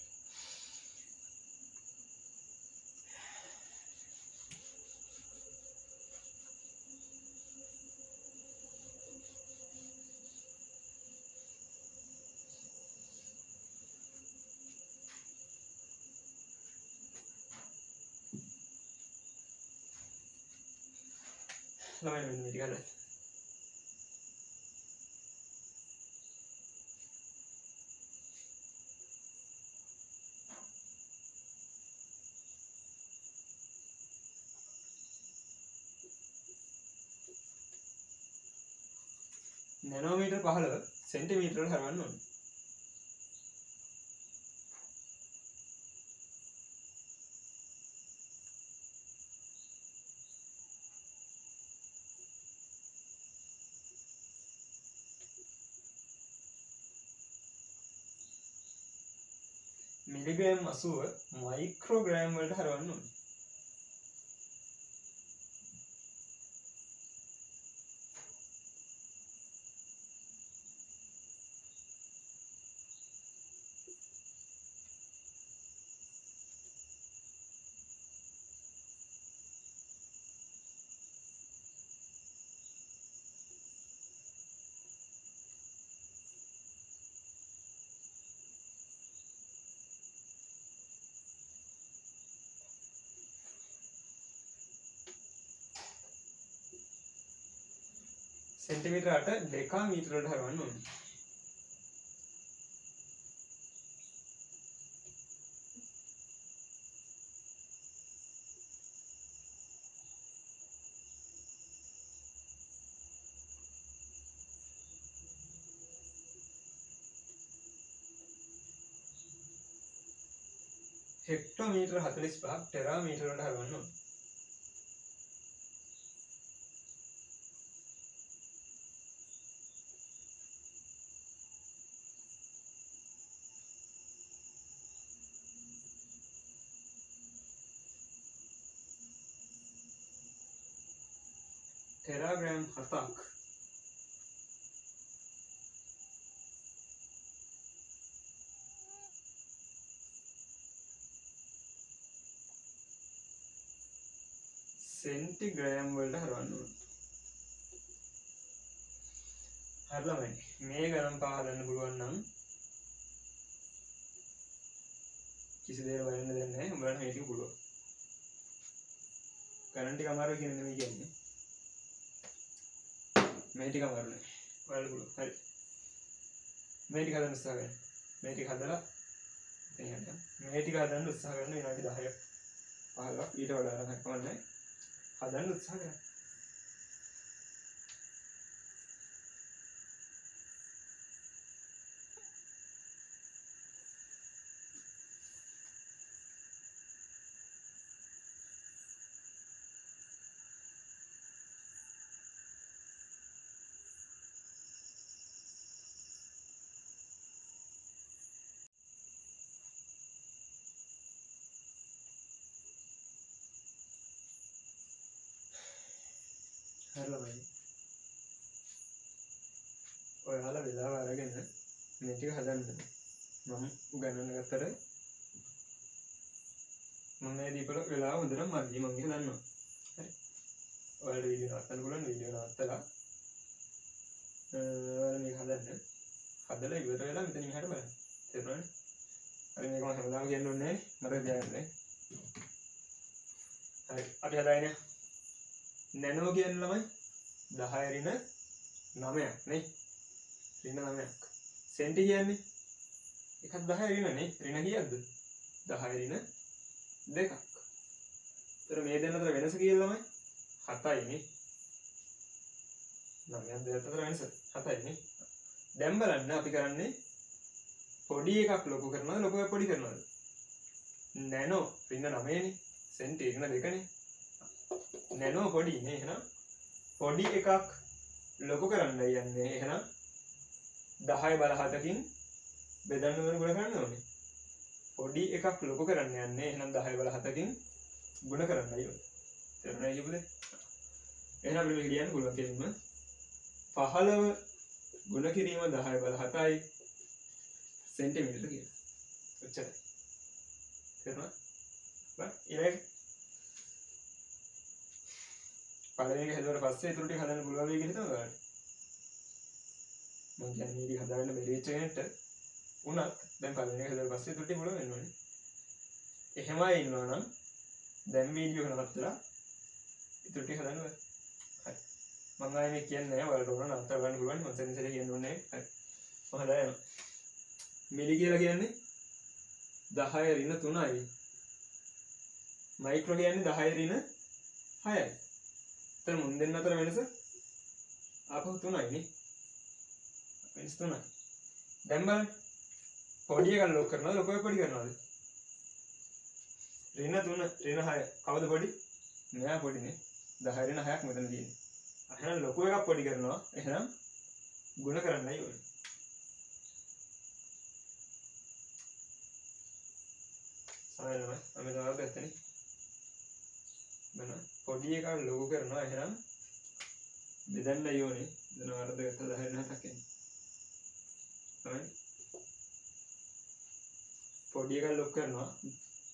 ළමයි මෙන්න මේ ටික හදන්න. නැනෝමීටර් 15 සෙන්ටිමීටර වලට හරවන්න ඕනේ. මිලිග්‍රෑම් 80 මයික්‍රෝග්‍රෑම් වලට හරවන්න ඕනේ. सेंटीमीटर 8 डेकामीटर වලට හරවන්න ඕනේ. हेक्टोमीटर 45 टेरामीटर වලට හරවන්න ඕනේ. टेराग्राम 7ක් सेंटीग्राम වලට හරවන්න ඕනේ. හරි ළමයි මේ ගණන් පහ හදන්න පුළුවන් නම් කිසි දෙයක් වෙන්න දෙන්නේ නැහැ. උඹලට මේ ටික පුළුවන්. ගණන් ටික අමාරුයි කියන නෙමෙයි කියන්නේ. මේ ටික අමාරු නෑ. ඔයාලට පුළුවන්. හරි. මේ ටික හදන්න උත්සාහ කරන්න. මේ ටික හදලා ඉතින් යන්න. මේ ටික හදන්න උත්සාහ කරන විනාඩි 10ක් 15ක් ඊට වඩා අරන් හක්වන්නේ. හදන්න උත්සාහ කරන්න. හරි ළමයි. ඔයාලා වෙලාව අරගෙන මේ ටික හදන්න. මම උගන්වන්න ගත්තට මම මේ දීපල වෙලාව හොඳටම මදි. මම ඒක දන්නවා. හරි. ඔයාලට වීඩියෝ නවත්තන්න පුළුවන්. වීඩියෝ නවත්තලා ඔයාලා මේක හදන්න. හදලා ඉවර වෙලා මෙතනින් එහාට බලන්න. තේරුණානේ? හරි මේක මම හැමදාම කියන්න ඕනේ මතක තියාගන්න. හරි. අපි හදාගෙන නැනෝ කියන්නේ ළමයි 10 ඍණ 9ක් නේ. ඍණ 9ක්. සෙන්ටි කියන්නේ එකක් 10 ඍණ නේ. ඍණ කීයක්ද? 10 ඍණ 2ක්. ඒතර මේ දෙන්න අතර වෙනස කීයද ළමයි? 7යි නේ. 9ක් 2ක් අතර වෙනස 7යි නේ. දැන් බලන්න අපි කරන්නේ පොඩි එකක් ලොකු කරනවද ලොකු එකක් පොඩි කරනවද? නැනෝ ඍණ 9 නේ. සෙන්ටි ඍණ 2 නේ. නැනෝ පොඩි නේ. එහෙනම් පොඩි එකක් ලොකු කරන්න යන්නේ. එහෙනම් 10 බල 7කින් බෙදන්න ඕන ගුණ කරන්න ඕනේ. පොඩි එකක් ලොකු කරන්න යන්නේ. එහෙනම් 10 බල 7කින් ගුණ කරන්නයි ඕනේ. තේරුණා කියපුද? එහෙනම් අපිට මේක ලියන්න පුළුවන් කෙලින්ම 15 ගුණ කිරීම 10 බල 7යි සෙන්ටිමීටර කියලා. ඔච්චරයි. තේරුණා? බා ඊළඟ පළවෙනි එක හදුවට පස්සේ ඊටු ටික හදන්න පුළුවන් වෙයි කියලා හිතනවා ඔයාලට. මම කියන්නේ මේ ටික හදාගන්න බැරි වෙච්ච කෙනෙක්ට උනත් දැන් පළවෙනි එක හදුවට පස්සේ ඊටු ටික පුළුවන් වෙන්න ඕනේ. එහෙමයි ඉන්නවා නම් දැන් වීඩියෝ එක නවත්තලා ඊටු ටික හදන්න බෑ. හරි. මම ආයේ මේ කියන්නේ නැහැ ඔයාලට ඕන නවත්ත ගන්න පුළුවන්. මම සෙන් ඉතින් කියන්න ඕනේ. හරි. මම හදායනවා. මිලි කියලා කියන්නේ 10 ඍණ 3යි. මයික්‍රෝ කියන්නේ 10 ඍණ 6යි. तर මුන් දෙන්න අතර වෙනස ආපහු 3යි නේ. වෙනස් 3යි. දැන් බලන්න. පොඩි එකක් ලොක් කරනවද ලොකු එක පොඩි කරනවද? ඍණ 3 ඍණ 6 කවුද පොඩි? මෙයා පොඩිනේ. 10 ඍණ 6ක් මෙතන තියෙන්නේ. එහෙනම් ලොකු එකක් පොඩි කරනවා. එහෙනම් ගුණ කරන්නයි ඕනේ. සමහරවල් අපි තව ගත්තනේ. බලන්න පොඩි එකක් ලොකු කරනවා. එහෙනම් බෙදන්නයි ඕනේ. දෙන වරද ගත්ත 10 ඍණ 7ක් එන්නේ. තමයි. පොඩි එකක් ලොක් කරනවා.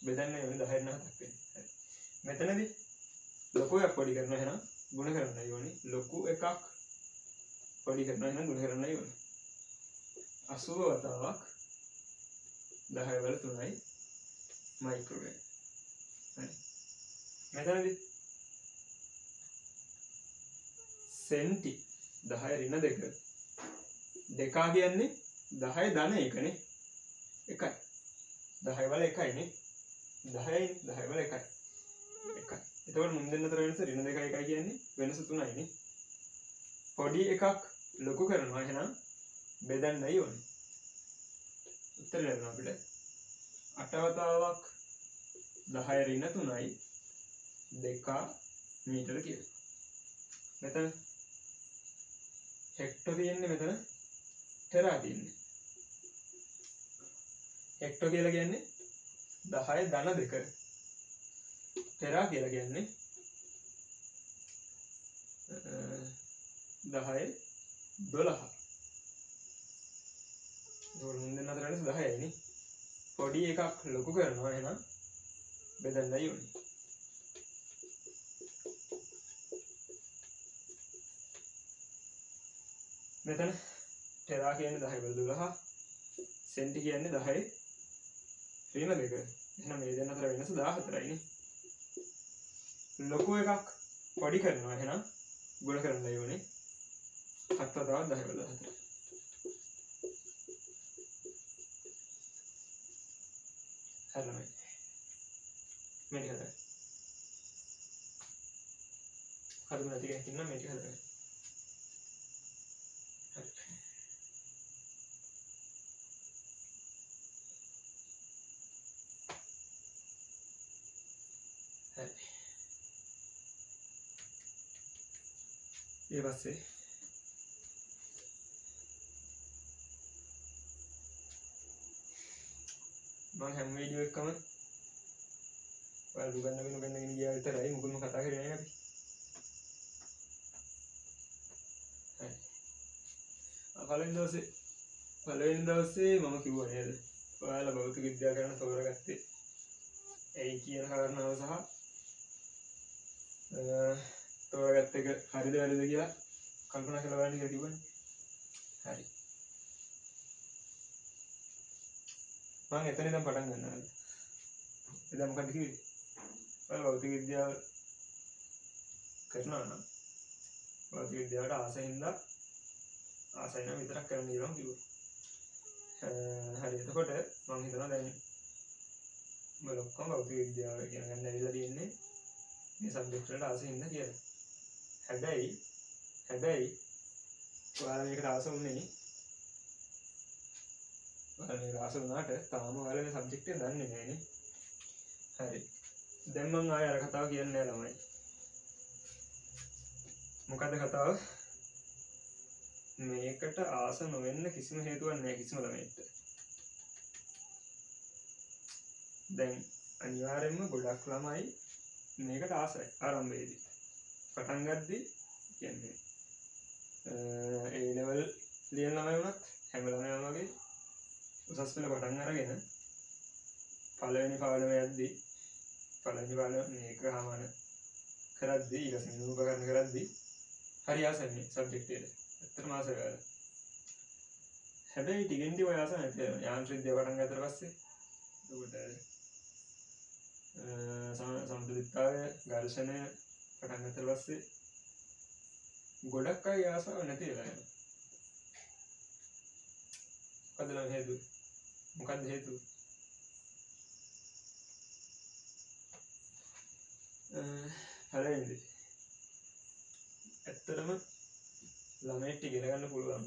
බෙදන්නයි ඕනේ 10 ඍණ 7ක් වෙන්නේ. හරි. මෙතනදී ලොකු එකක් පොඩි කරනවා. එහෙනම් ගුණ කරන්නයි ඕනේ. ලොකු එකක් පොඩි කරනවා. එහෙනම් ගුණ කරන්නයි ඕනේ. 80 වතාවක් 10 වල 3යි මයික්‍රෝවේව්. හරි. මෙතනදී සෙන්ටි 10 ඍණ 2 දෙකා කියන්නේ 10 ධන 1නේ. 1යි. 10 වල 1යි නේ. 10යි 10 වල 1යි. 1යි. එතකොට මුන් දෙන්න අතර වෙනස ඍණ 2යි 1යි කියන්නේ වෙනස 3යි නේ. පොඩි එකක් ලොකු කරනවා. එහෙනම් බෙදන්නයි ඕනේ. උත්තර ලැබෙනවා අපිට 8 වතාවක් 10 ඍණ 3යි 2 මීටර කියලා. මෙතන හෙක්ටෝ තියෙන්නේ මෙතන ටෙරා තියෙන්නේ. හෙක්ටෝ කියලා කියන්නේ 10 ධන 2. ටෙරා කියලා කියන්නේ 10 12. ඒවල මුන් දෙන්න අතර වෙනස 10යි නේ. පොඩි එකක් ලොකු කරනවා. එහෙනම් බෙදන්නයි ඕනේ. මෙතන ටෙරා කියන්නේ 10 වල 12. සෙන්ටි කියන්නේ 10 ඍණ 2. එහෙනම් මේ දෙන්න අතර වෙනස 14යි නේ. ලොකු එකක් පොඩි කරනවා. එහෙනම් ගුණ කරන්නයි ඕනේ. 7 වතාවක් 10 වල 14. හරියි. මේ ටික හදන්න. හරිද නැති කෙනෙක් ඉන්නවා මේ ටික හදන්න. ये बस से මම හැම වීඩියෝ එකකම ඔයාලා දුගන්නගෙන ගියා විතරයි මොකද මම කතා කරන්නේ අපි. හරි. පළවෙනි දවසේ මම කිව්වා නේද? ඔයාලා භෞතික විද්‍යාව කරන තෝරගත්තේ ඇයි කියන කාරණාව සහ තෝරගත්ත එක හරිද වැරදිද කියලා කල්පනා කරලා බලන්න කියලා කිව්වනේ. හරි. මම එතන ඉඳන් පටන් ගන්නවා. එදා මොකද කිව්වේ? ඔයාලා භෞතික විද්‍යාව කරනවා නම් භෞතික විද්‍යාවට ආසයි නම් විතරක් කරන්න කියලා කිව්වා. හරි. එතකොට මම හිතනවා දැන් ඔයාලා ඔක්කොම භෞතික විද්‍යාව ඉගෙන ගන්න ඇවිල්ලා තියෙන්නේ මේ සබ්ජෙක්ට් වලට ආසෙන්න කියලා. හැබැයි ඔයාලා මේකට ආස වුණේ ඔයාලා මේකට ආස වුණාට තාම ඔයාලා මේ සබ්ජෙක්ට් එක දන්නේ නැහැ නේ. හරි. දැන් මම ආයෙ අර කතාව කියන්නේ නැහැ ළමයි. මොකද්ද කතාව? මේකට ආස නොවෙන්න කිසිම හේතුවක් නැහැ කිසිම ළමයෙක්ට. දැන් අනිවාර්යයෙන්ම ගොඩක් ළමයි මේකට ආසයි ආරම්භයේදී. පටන් ගද්දී කියන්නේ A level ලියන ළමයි වුණත් හැම ළමයම වගේ උසස් පෙළ පටන් අරගෙන පළවෙනි පාඩම යද්දී පළවෙනි පාඩම මේක හමාන කරද්දී ඊළඟ නිරූපකරණ කරද්දී හරි ආසයි මේ සබ්ජෙක්ට් එකට. ඇත්තටම ආසයි ඔයාලා. හැබැයි ටිකෙන් ටික ඔය ආස නැති වෙනවා. යාන්ත්‍ර විද්‍යාව පටන් ගත්තට පස්සේ ඒකට සම්ප්‍රදිත්තාවය ඝර්ෂණය පටන් ගත්තට පස්සේ ගොඩක් අය ආසාව නැති වෙලා යනවා. මොකද නම් හේතුව? මොකක්ද හේතුව? පළවෙනිද ඇත්තටම ළමයිට ඉගෙන ගන්න පුළුවන්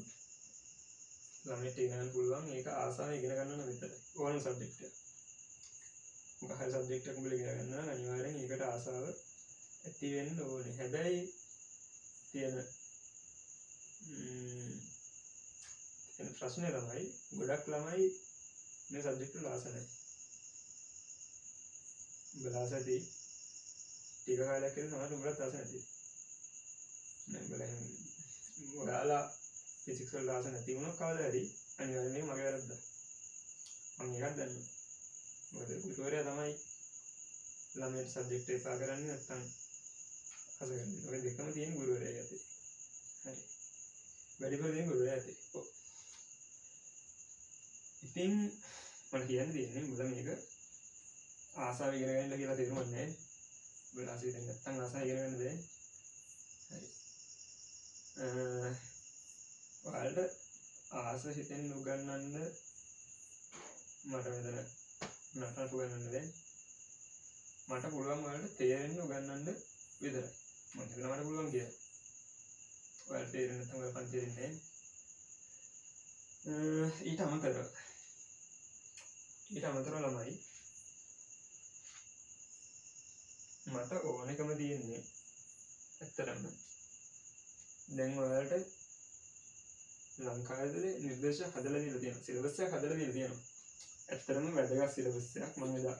ළමයට ඉගෙන ගන්න පුළුවන් ඒක ආසාවෙන් ඉගෙන ගන්න නම් විතරයි ඕනම සබ්ජෙක්ට් එක. මොකක් හරි සබ්ජෙක්ට් එකක් උඹලා ඉගෙන ගන්නවා නම් අනිවාර්යෙන් ඒකට ආසාව ඇති වෙන්න ඕනේ. හැබැයි තියෙන ප්‍රශ්නේ තමයි ගොඩක් ළමයි මේ සබ්ජෙක්ට් වල ආස නැහැ. උඹලා ආස ඇති ටික කාලයක් ඉඳන් තමයි උඹලත් ආස නැති. නෑ උඹලා ඔයාලා ෆිසික්ස් වල ආස නැති වුණොත් කවදා හරි අනිවාර්යයෙන් මේක මගේ වැරද්ද. මම ඒකත් දන්නවා. මොකද ගුරුවරයා තමයි ළමයට සබ්ජෙක්ට් එක එපා කරන්නේ නැත්තම් ආස කරන්නේ. ඔය දෙකම තියෙන ගුරුවරයා යතේ. හරි. වැඩිපුර තියෙන ගුරුවරයා යතේ. ඔව්. ඉතින් මම කියන්න තියෙන්නේ මුල මේක ආසාව ඉගෙන ගන්න කියලා තේරුමක් නැහැ. ඔයාලා ආසාව ඉගෙන නැත්තම් ආසාව ඉගෙන ගන්න බෑ. හරි. ඔයාලට ආස හිතෙන් උගන්වන්න මට මෙතන නටනට උගන්වන්න බෑ. මට පුළුවන් ඔයාලට තේරෙන්න උගන්වන්න විතරයි. මම හිතනවා මට පුළුවන් කියලා. ඔයාලට තේරෙන්නේ නැත්නම් ඔයාලා පන්තියේ ඉන්නේ නැහැ. ඊට අමතරව ළමයි මට ඕනෙකම තියෙන්නේ ඇත්තටම දැන් ඔයාලට ලංකාවේ නිර්දේශ හදලා දීලා තියෙනවා. සිලබස් එක හදලා දීලා තියෙනවා. ඇත්තටම වැදගත් සිලබස් එකක් මම එදා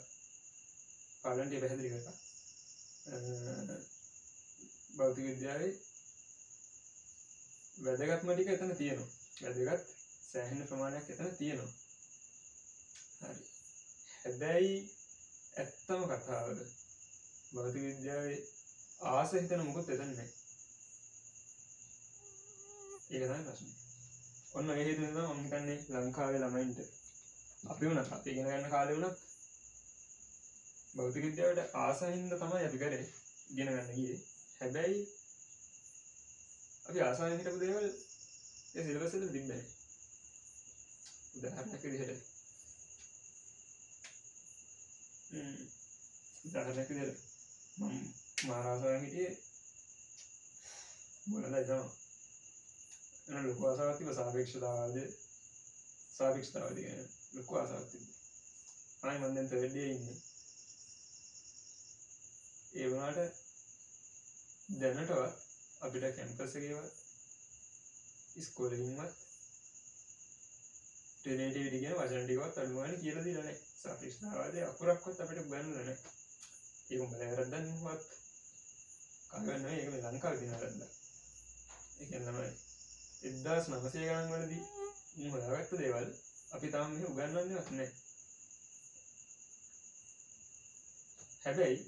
පාඩම්ටි පැහැදිලි කරා. භෞතික විද්‍යාවේ වැදගත්ම ටික එතන තියෙනවා. වැදගත් සෑහෙන ප්‍රමාණයක් එතන තියෙනවා. හරි. හැබැයි ඇත්තම කතාවද භෞතික විද්‍යාවේ ආස හිතන මොකුත් එතන නැහැ. ඒක තමයි ප්‍රශ්නේ. ඔන්න ඒ හේතුව නිසා මම හිතන්නේ ලංකාවේ ළමයින්ට අපි වුණත් අපි ඉගෙන ගන්න කාලේ වුණත් භෞතික විද්‍යාවට ආසහින්ද තමයි අපි කරේ ඉගෙන ගන්න ගියේ. හැබැයි අපි ආසාවෙන් හිටපු දේවල් ඒ සිලබස් එකේ තිබ්බේ නැහැ. උදාහරණයක් විදිහට මම මහරාසාවෙන් හිටියේ මොනවාද තමයි එන ලොකු ආසාවක් තිබ්බ සාපේක්ෂතාවාද කියන්නේ ලොකු ආසාවක් තිබ්බා. අනේ මම දැන් තර්ඩ් ඉයර් ඉන්නේ. ඒ වුණාට දැනටවත් අපිට කැම්පස් එකේවත් ඉස්කෝලේකින්වත් රිලේටිවිටි කියන වචන ටිකවත් අනුමාන කියලා දීලා නැහැ. සාපේක්ෂතාවාදයේ අකුරක්වත් අපිට උගන්වලා නැහැ. ඒක උඹලා වැරද්දක් නෙවෙයිවත් කාගන්න නෙවෙයි ඒක මේ ලංකාවේ තියෙන වැරද්දක්. ඒ කියන්නේ තමයි 1900 ගණන් වලදී හොයාගත්ත දේවල් අපි තාම මෙහෙ උගන්වන්නේවත් නැහැ. හැබැයි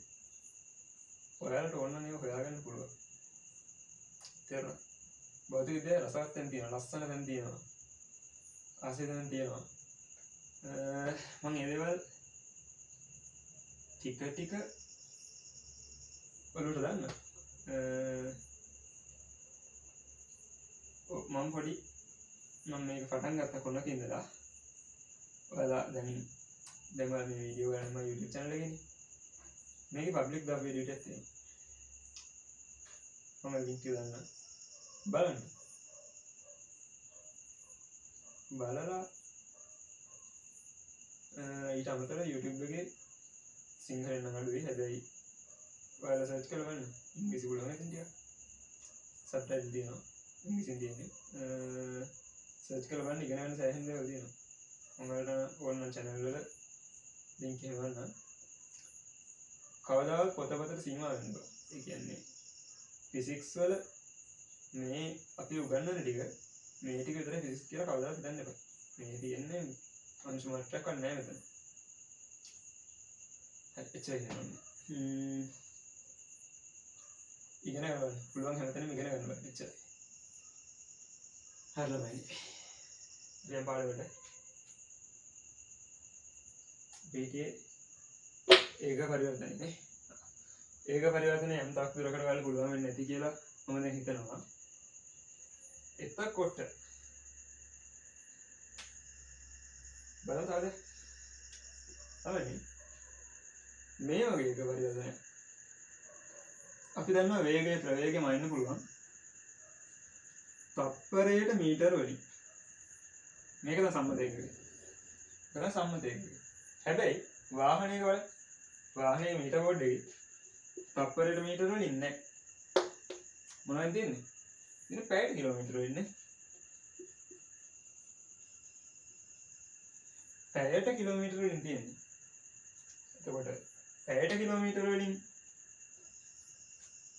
ඔයාලට ඕන නම් ඒක හොයාගන්න පුළුවන්. තේරුණා? භෞතික විද්‍යාවේ රසවත් තැන් තියෙනවා, ලස්සන තැන් තියෙනවා, ආසයි තැන් තියෙනවා. මම මේ දේවල් ටික ඔලුවට දාන්න. මම පොඩි මේක පටන් ගත්ත කොනක ඉඳලා ඔයාලා දැන් ඔයාලා මේ වීඩියෝ ගන්න මම YouTube channel එකේනේ. මේකේ පබ්ලික් දාපු වීඩියෝ එකක් තියෙනවා. මම link එක දාන්න. බලන්න. බලලා ඊට අමතරව YouTube එකේ සිංහලෙන් නම් අඩුයි. හැබැයි ඔයාලා සර්ච් කරලා බලන්න. ඉංග්‍රීසි පුළුවන් නැතිනම් ටික. සබ්ටයිටල් තියෙනවා. ඉංග්‍රීසියෙන් තියෙන්නේ. සර්ච් කරලා බලන්න ඉගෙන ගන්න සෑහෙන දේවල් තියෙනවා. ඔයාලට ඕන නම් channel වල link එක ගන්න. කවදාවත් පොතපතට සීමා වෙන්න බෑ. ඒ කියන්නේ ෆිසික්ස් වල මේ අපි උගන්වන ටික මේ ටික විතරයි ෆිසික්ස් කියලා කවදාවත් හිතන්න එපා. මේ තියෙන්නේ අංශු මාත්‍රයක් වත් නැහැ මෙතන. එච්චරයි කියන්නේ. ඉගෙන ගන්න පුළුවන් හැමතැනම ඉගෙන ගන්න බෑ එච්චරයි. හරියටමයි. දැන් පාඩමට BTA ඒක පරිවර්තනනේ. ඒක පරිවර්තනය යම් තාක් දුරකට ගන්න පුළුවන් වෙන්නේ නැති කියලා මම දැන් හිතනවා. එතකොට බලන්න තාද තමයි මේ වගේ එක පරිවර්තනයක් අපි දන්නවා වේගයේ ප්‍රවේගයම අයින්න පුළුවන් තප්පරයට මීටර වලින්. මේක තමයි සම්මත ඒකකය. ඒක සම්මත ඒකකය. හැබැයි වාහනයක වල වාහනේ මීටර බෝඩ් එකේ තප්පරයට මීටර වල ඉන්නේ නැහැ. මොනවද තියෙන්නේ? ඉතින් පැයට කිලෝමීටර වල ඉන්නේ. පැයට කිලෝමීටර වලින් තියෙන්නේ. එතකොට පැයට කිලෝමීටර වලින්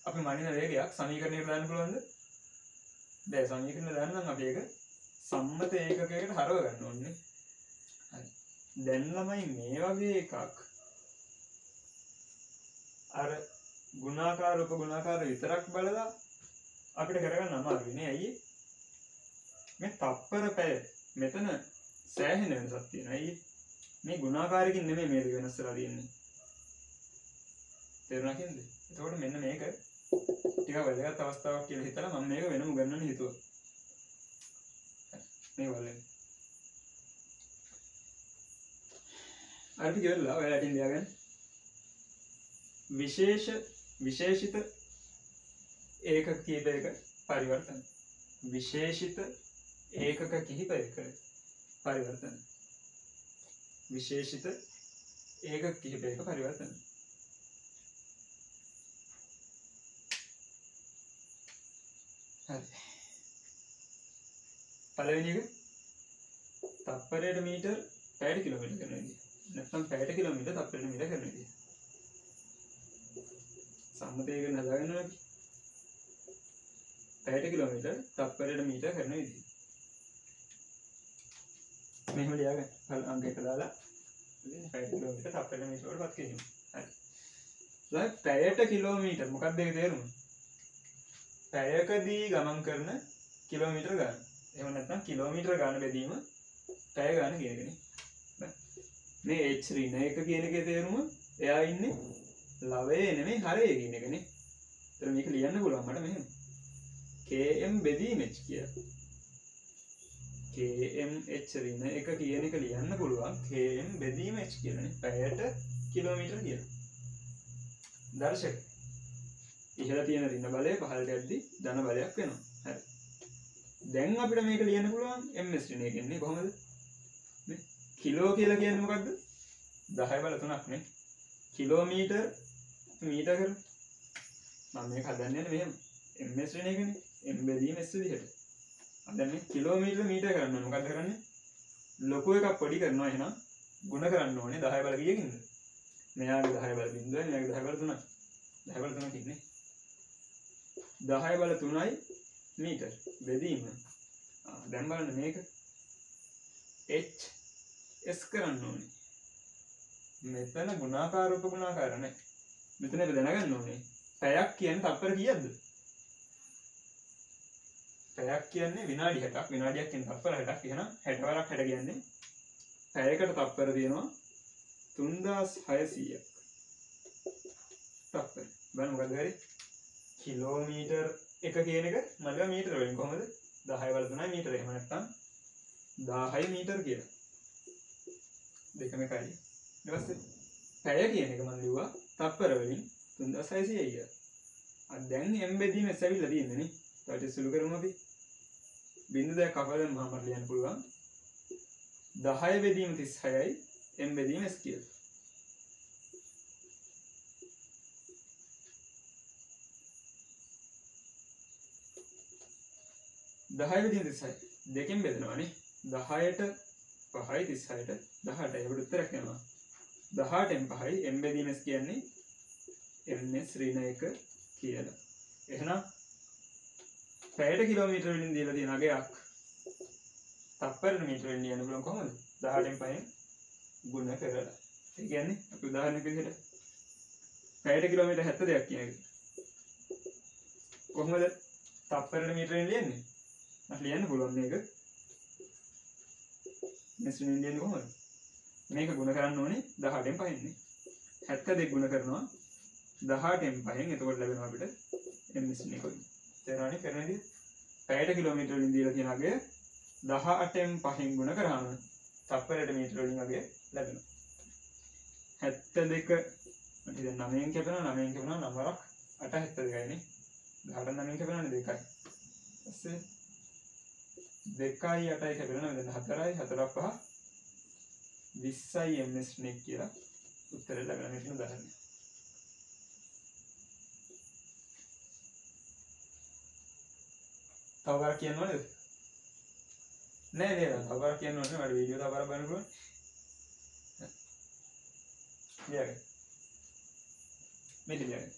අපි මනින වේගයක් සමීකරණයකට දාන්න පුළුවන්ද? බෑ. සමීකරණය දාන්න නම් අපි ඒක සම්මත ඒකකයකට හරව ගන්න ඕනේ. හරි. දැන් ළමයි මේ වගේ එකක් අර ගුණාකාර උපගුණාකාර විතරක් බලලා අපිට කරගන්න අමාරුයි නේ. ඇයි? මේ තප්පර පැය මෙතන සෑහෙන වෙනසක් තියෙනවා. ඇයි? මේ ගුණාකාරකින් නෙමෙයි මේ දෙක වෙනස් වෙලා තියෙන්නේ. තේරුණා කියන්නේ? එතකොට මෙන්න මේක ටිකක් වැදගත් අවස්ථාවක් කියලා හිතලා මම මේක වෙනම උගන්වන්න හිතුවා. මේ වලින් අරටි කියලා ඔයාලට ඉඳියාගෙන විශේෂිත ඒකක කිහිපයක පරිවර්තන. විශේෂිත ඒකක කිහිපයක පරිවර්තන. විශේෂිත ඒකක කිහිපයක පරිවර්තන. හරි. පළවෙනි එක තප්පරයට මීටර පැයට කිලෝමීටර කරන විදිය. නැත්නම් පැයට කිලෝමීටර තප්පරයට මීටර කරන විදිය. සම්මතයක නදාගන්න අපි. පැයට කිලෝමීටර තප්පරයට මීටර කරන විදිය. මෙහෙම ලියාගන්න. අංක එක දාලා පැයට කිලෝමීටර තප්පරයට මීටර වලට පත් කිරීම. හරි. දැන් පැයට කිලෝමීටර මොකක්ද ඒක තේරුම? පැයකදී ගමන් කරන කිලෝමීටර ගන්න. එහෙම නැත්නම් කිලෝමීටර ගන්න බෙදීම පැය ගන්න කියන එකනේ. මේ h ඍණ එක කියන එකේ තේරුම එයා ඉන්නේ ලවයේ නෙමෙයි හරයේ කියන එකනේ. ඒතර මේක ලියන්න පුළුවන් මට මෙහෙම. km බෙදීම h කියලා. km h ඍණ එක කියන එක ලියන්න පුළුවන් km බෙදීම h කියලානේ. පැයට කිලෝමීටර කියලා. දර්ශක ඉහළ තියෙන ඍණ බලය පහළට යද්දී ධන බලයක් වෙනවා. හරි. දැන් අපිට මේක ලියන්න පුළුවන් ms ඍණ එකෙන්නේ කොහොමද? නේ කිලෝ කියලා කියන්නේ මොකද්ද? 10 බල 3ක් නේ. කිලෝමීටර මීටර කර මම මේක හදන්නේ මෙහෙම ms ඍණ එකනේ. m බෙදීම s විදිහට. දැන් මේ කිලෝමීටර මීටර කරන්න ඕනේ. මොකද්ද කරන්නේ? ලොකු එකක් පොඩි කරනවා. එහෙනම් ගුණ කරන්න ඕනේ 10 බල කීයකින්ද? මෙයාගේ 10 බල බිඳුවයි මෙයාගේ 10 බල 3යි. 10 බල 3ක් ඉන්නේ. 10 බල 3යි මීටර බෙදීම. දැන් බලන්න මේක h s කරන්න ඕනේ. මෙතන ගුණාකාර උපගුණාකාර නැහැ. මෙතන අපි දැනගන්න ඕනේ පැයක් කියන්නේ තප්පර කීයක්ද? පැයක් කියන්නේ විනාඩි 60ක්. විනාඩියක් කියන්නේ තප්පර 60ක්. එහෙනම් 60 වරක් 60 කියන්නේ පැයකට තප්පර තියෙනවා 3600ක්. තප්පර. බලන්න මොකද වෙන්නේ? කිලෝමීටර එක කියන එක මල්ල මීටර වලින් කොහොමද 10 වල 3යි මීටර. එහෙම නැත්නම් 1000 මීටර කියලා. දෙකම එකයි. ඊට පස්සේ පැය කියන එක මම ලිව්වා තප්පර වලින් 3600යි. දැන් m බෙදීම s ඇවිල්ලා තියෙන්නේ නේ. ඊට සුළු කරමු අපි. බිංදු දෙක කපලා මම ලියන්න පුළුවන් 10 බෙදීම 36යි m බෙදීම s කියලා. දහය බෙදීම 36 දෙකෙන් බෙදනවානේ. 10ට 5යි 36ට 18යි. ඒකට උත්තරයක් එනවා 18න් 5යි m බෙදීම s කියන්නේ ms ඍණ 1 කියලා. එහෙනම් පැයට කිලෝමීටර වලින් දීලා තියෙන අගයක් තප්පරයට මීටර වලින් ලියන්න පුළුවන් කොහොමද? 18න් 5න් ගුණ කරලා. ඒ කියන්නේ අපි උදාහරණයක් විදිහට පැයට කිලෝමීටර 72ක් කියන එක කොහොමද තප්පරයට මීටර වලින් ලියන්නේ? මට ලියන්න පුළුවන් මේක මෙස්ටර් ඉන්දියන් කොහොමද? මේක ගුණ කරන්න ඕනේ 18න් 5න් නේ. 72 ගුණ කරනවා 18න් 5න්. එතකොට ලැබෙනවා අපිට ms නේ කොයි. තේරුණානේ කරන විදිහ? පැයට කිලෝමීටර වලින් දීලා තියෙන අගය 18න් 5න් ගුණ කරාම තප්පරයට මීටර වලින් අගය ලැබෙනවා. 72 මට දැන් 9න් කැපෙනවා 9න් කැපෙනවා 9 වරක් 8 72යි නේ. 18න් 9න් කැපෙනවානේ 2යි. ඊපස්සේ 2.8යි කැපෙනවා මෙතන 4යි 4 5 20යි ms නේ කියලා උත්තරය ලැබෙන මෙතන උදාහරණය. තව බරක් කියන්න ඕනේද? නෑ නේද? තව බරක් කියන්න ඕනේ. මට වීඩියෝ තව බරක් බලන්න පුළුවන්. ලියගන්න. මේ ලියගන්න.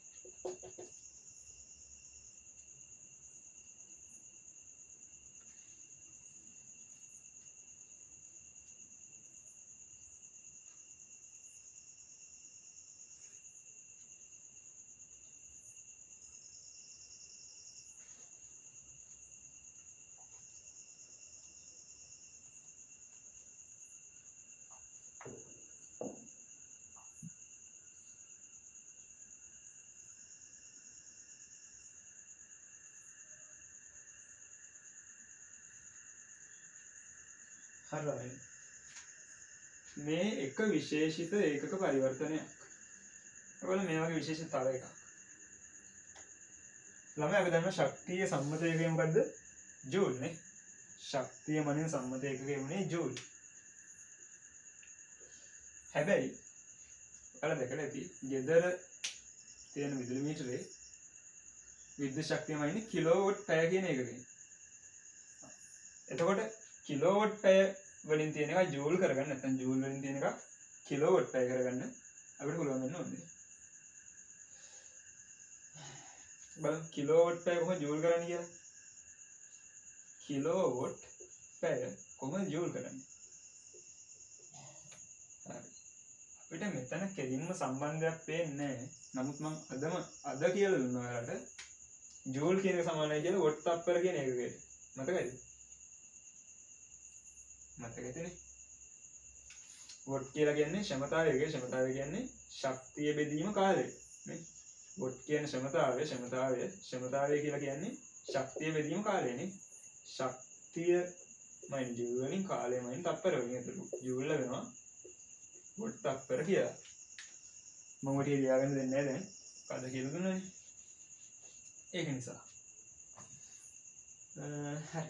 හරි. මේ එක විශේෂිත ඒකක පරිවර්තනයක්. ඔයගොල්ලෝ මේ වගේ විශේෂිත තව එකක්. ළමයි අපි දන්නවා ශක්තිය සම්මත ඒකකය මොකද්ද? ජූල් නේ. ශක්තිය මනින් සම්මත ඒකකය වුණේ ජූල්. හැබැයි ඔයාලා දැකලා ඇති ගෙදර තියෙන විදුලි මීටරේ විද්‍යුත් ශක්තිය මනින්නේ කිලෝවොට් පැය කියන එකකින්. එතකොට කිලෝවොට් පැය වලින් තියෙන එක ජූල් කරගන්න නැත්නම් ජූල් වලින් තියෙන එක කිලෝවොට් පැය කරගන්න අපිට පුළුවන් වෙන්න ඕනේ. බලන්න කිලෝවොට් පැය කොහොමද ජූල් කරන්නේ කියලා. කිලෝවොට් පැය කොහොමද ජූල් කරන්නේ? හරි. අපිට මෙතන කෙලින්ම සම්බන්ධයක් පේන්නේ නැහැ. නමුත් මම අද කියලා දුන්නා ඔයාලට ජූල් කියන එක සමානයි කියලා වොට් තප්පර කියන එකකට. මතකයිද? මතකයිනේ. වොට් කියලා කියන්නේ ක්ෂමතාවය කියන්නේ ශක්තිය බෙදීම කාලය නේ. වොට් කියන ක්ෂමතාවය කියලා කියන්නේ ශක්තිය බෙදීම කාලය නේ. ශක්තිය මයින් ජූල් වලින් කාලය මයින් තප්පර වලින් එතකොට ජූල් ලැබෙනවා වොට් තප්පර කියලා. මම ඔය ටික ලියාගන්න දෙන්නේ නැහැ දැන්. කවද කියලා දුන්නානේ. ඒක නිසා. හරි.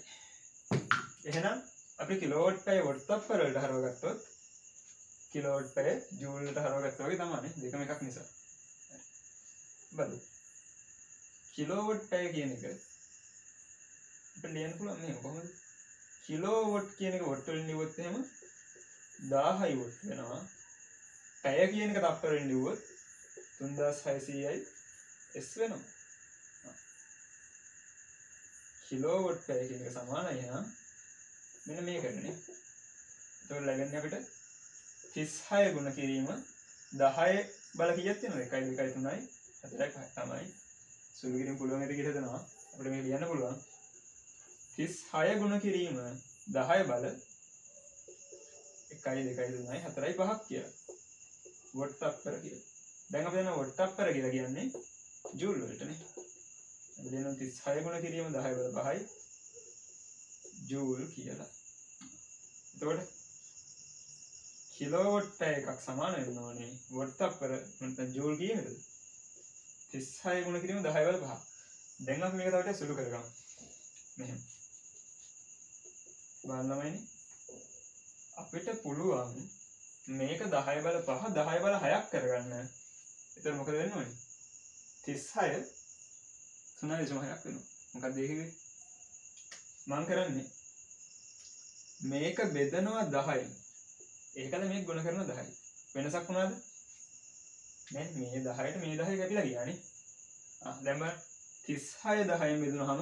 එහෙනම් අපි කිලෝවොට් පැය වොට් තප්පර වලට හරවගත්තොත් කිලෝවොට් පැය ජූල් වලට හරවගත්තා වගේ තමයි දෙකම එකක් නිසා. බලමු. කිලෝවොට් පැය කියන එක අපිට ලියන්න පුළුවන් මේ කොහොමද? කිලෝවොට් කියන එක වොට් වලින් ලියුවොත් එහෙම 1000යි වොට් වෙනවා. පැය කියන එක තප්පර වලින් ලියුවොත් 3600යි s වෙනවා. කිලෝවොට් පැය කියන එක සමානයි නම් මෙන්න මේකටනේ. එතකොට ලැබෙන්නේ අපිට 36 ගුණ කිරීම 10 බල කීයක් තියෙනවද? 1 2 3යි 4යි 5යි තමයි. සුළු කිරීම පුළුවන් ඇති කියලා හිතනවා. අපිට මේක ලියන්න පුළුවන්. 36 ගුණ කිරීම 10 බල 1 2 3යි 4යි 5ක් කියලා. වොට් තප්පර කියලා. දැන් අපි දන්නවා වොට් තප්පර කියලා කියන්නේ ජූල් වලටනේ. අපි දන්නවා 36 ගුණ කිරීම 10 බල 5යි ජූල් කියලා. එතකොට කිලෝවොට් පැය එකක් සමාන වෙන්න ඕනේ වොට් තප්පර නැත්නම් ජූල් කීයකද? 36 ගුණ කිරීම 10 බල 5. දැන් අපි මේක තව ටිකක් සුළු කරගමු. මෙහෙම. බලන්නමයිනේ. අපිට පුළුවන් මේක 10 බල 5 10 බල 6ක් කරගන්න. එතකොට මොකද වෙන්න ඕනේ? 36 3.6ක් වෙනවා. මොකක්ද ඒකේ? මම කරන්නේ මේක බෙදනවා 10යි. ඒකද මේක ගුණ කරනවා 10යි. වෙනසක් වුණාද? නෑ මේ 10ට මේ 10 කැපිලා ගියානේ. දැන් බලන්න 36 10න් බෙදුනහම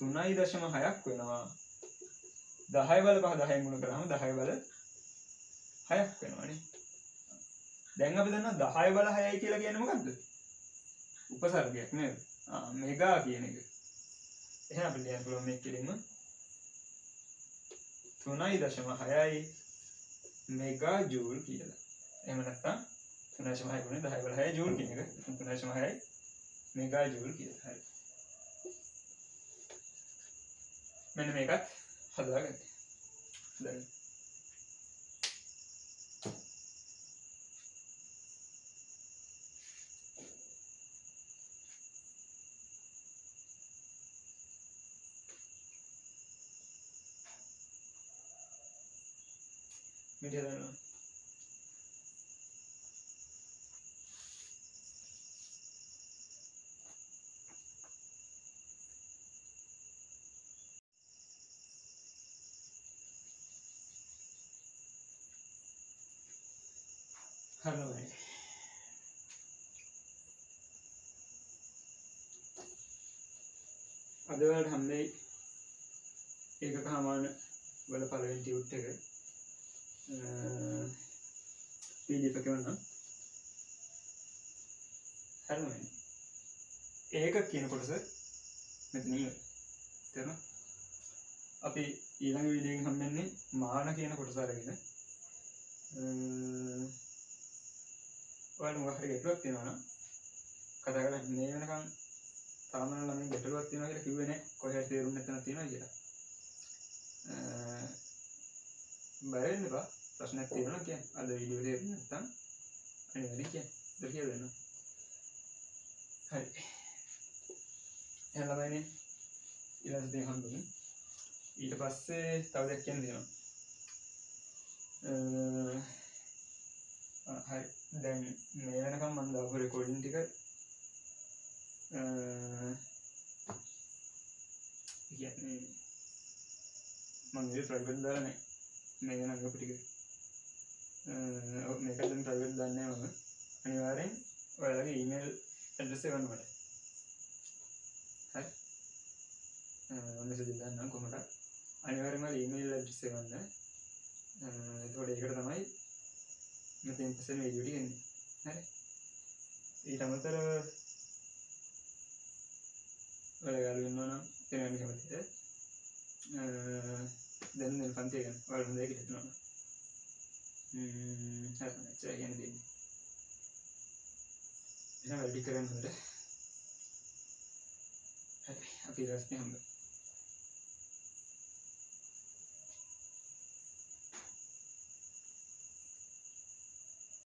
3.6ක් වෙනවා. 10 බල 5 10න් ගුණ කරාම 10 බල 6ක් වෙනවානේ. දැන් අපි දන්නවා 10 බල 6යි කියලා කියන්නේ මොකද්ද? උපසර්ගයක් නේද? මෙගා කියන එක. එහෙනම් අපිට ලියන්න පුළුවන් මේක කෙලින්ම 3.6යි මෙගා ජූල් කියලා. එහෙම නැත්නම් 3.6 ගුණය 10 බල 6 ජූල් කියන එක 3.6යි මෙගා ජූල් කියලා. හරි. මෙන්න මේකත් හදාගන්න. දැන් මිටි හදනවා. හරි. අද වලට හැම්මේ ඒකක හමාන වල පළවෙනි ටියුට් එක PDF එක වුණා. හරිනේ. ඒක කියන කොටස මෙතන ඉවරයි. තේරුණා? අපි ඊළඟ වීඩියෝ එකෙන් හම්බෙන්නේ මාන කියන කොටස අරගෙන ඔයාලට මොකක් හරි ගැටලුවක් තියෙනවා නම් කතා කරලා මේ වෙනකන් තාම නම් ළමයි ගැටලුවක් තියෙනවා කියලා කිව්වේ නැහැ. කොහේ හරි තේරුම් නැත්නම් තියෙනවා කියලා. බය වෙන්න එපා. ප්‍රශ්නයක් තියෙනවා කියන්නේ. අද වීඩියෝ තේරුම් නැත්නම් අනිවාර්යෙන් කියන්න. ඒක කියලා දෙන්න. හරි. එහෙනම් ළමයිනේ ඊළඟ දේ හම්බුනේ. ඊට පස්සේ තව දෙයක් කියන්න දෙනවා. හරි. දැන් මේ වෙනකම් මම දාපු රෙකෝඩින් ටික කියන්නේ මම මේ ප්‍රයිවට් දාලා නැහැ. මේ වෙන අංගපු ටික. මේක දැන් ප්‍රයිවට් දාන්නේ නැහැ මම. අනිවාර්යෙන් ඔයාලගේ ඊමේල් ඇඩ්‍රස් එක ගන්න මට. හරි. මෙසේජ් දාන්න කොහමද? අනිවාර්යෙන්ම ඊමේල් ඇඩ්‍රස් එක ගන්න. එතකොට ඒකට තමයි මෙතෙන් පස්සේ වීඩියෝ ටික එන්නේ. හරි. ඊට අමතරව ඔයාලා ගන්න නම් තේරෙන්න කැමතිද? දැන් පන්ති ගන්න. ඔයාලා හොඳයි කියලා හිතනවා. හරි. එච්චරයි කියන්න දෙන්නේ. එහෙනම් වැඩි කරන්න හොඳට. හරි. අපි ඊළඟට හම්බෙමු.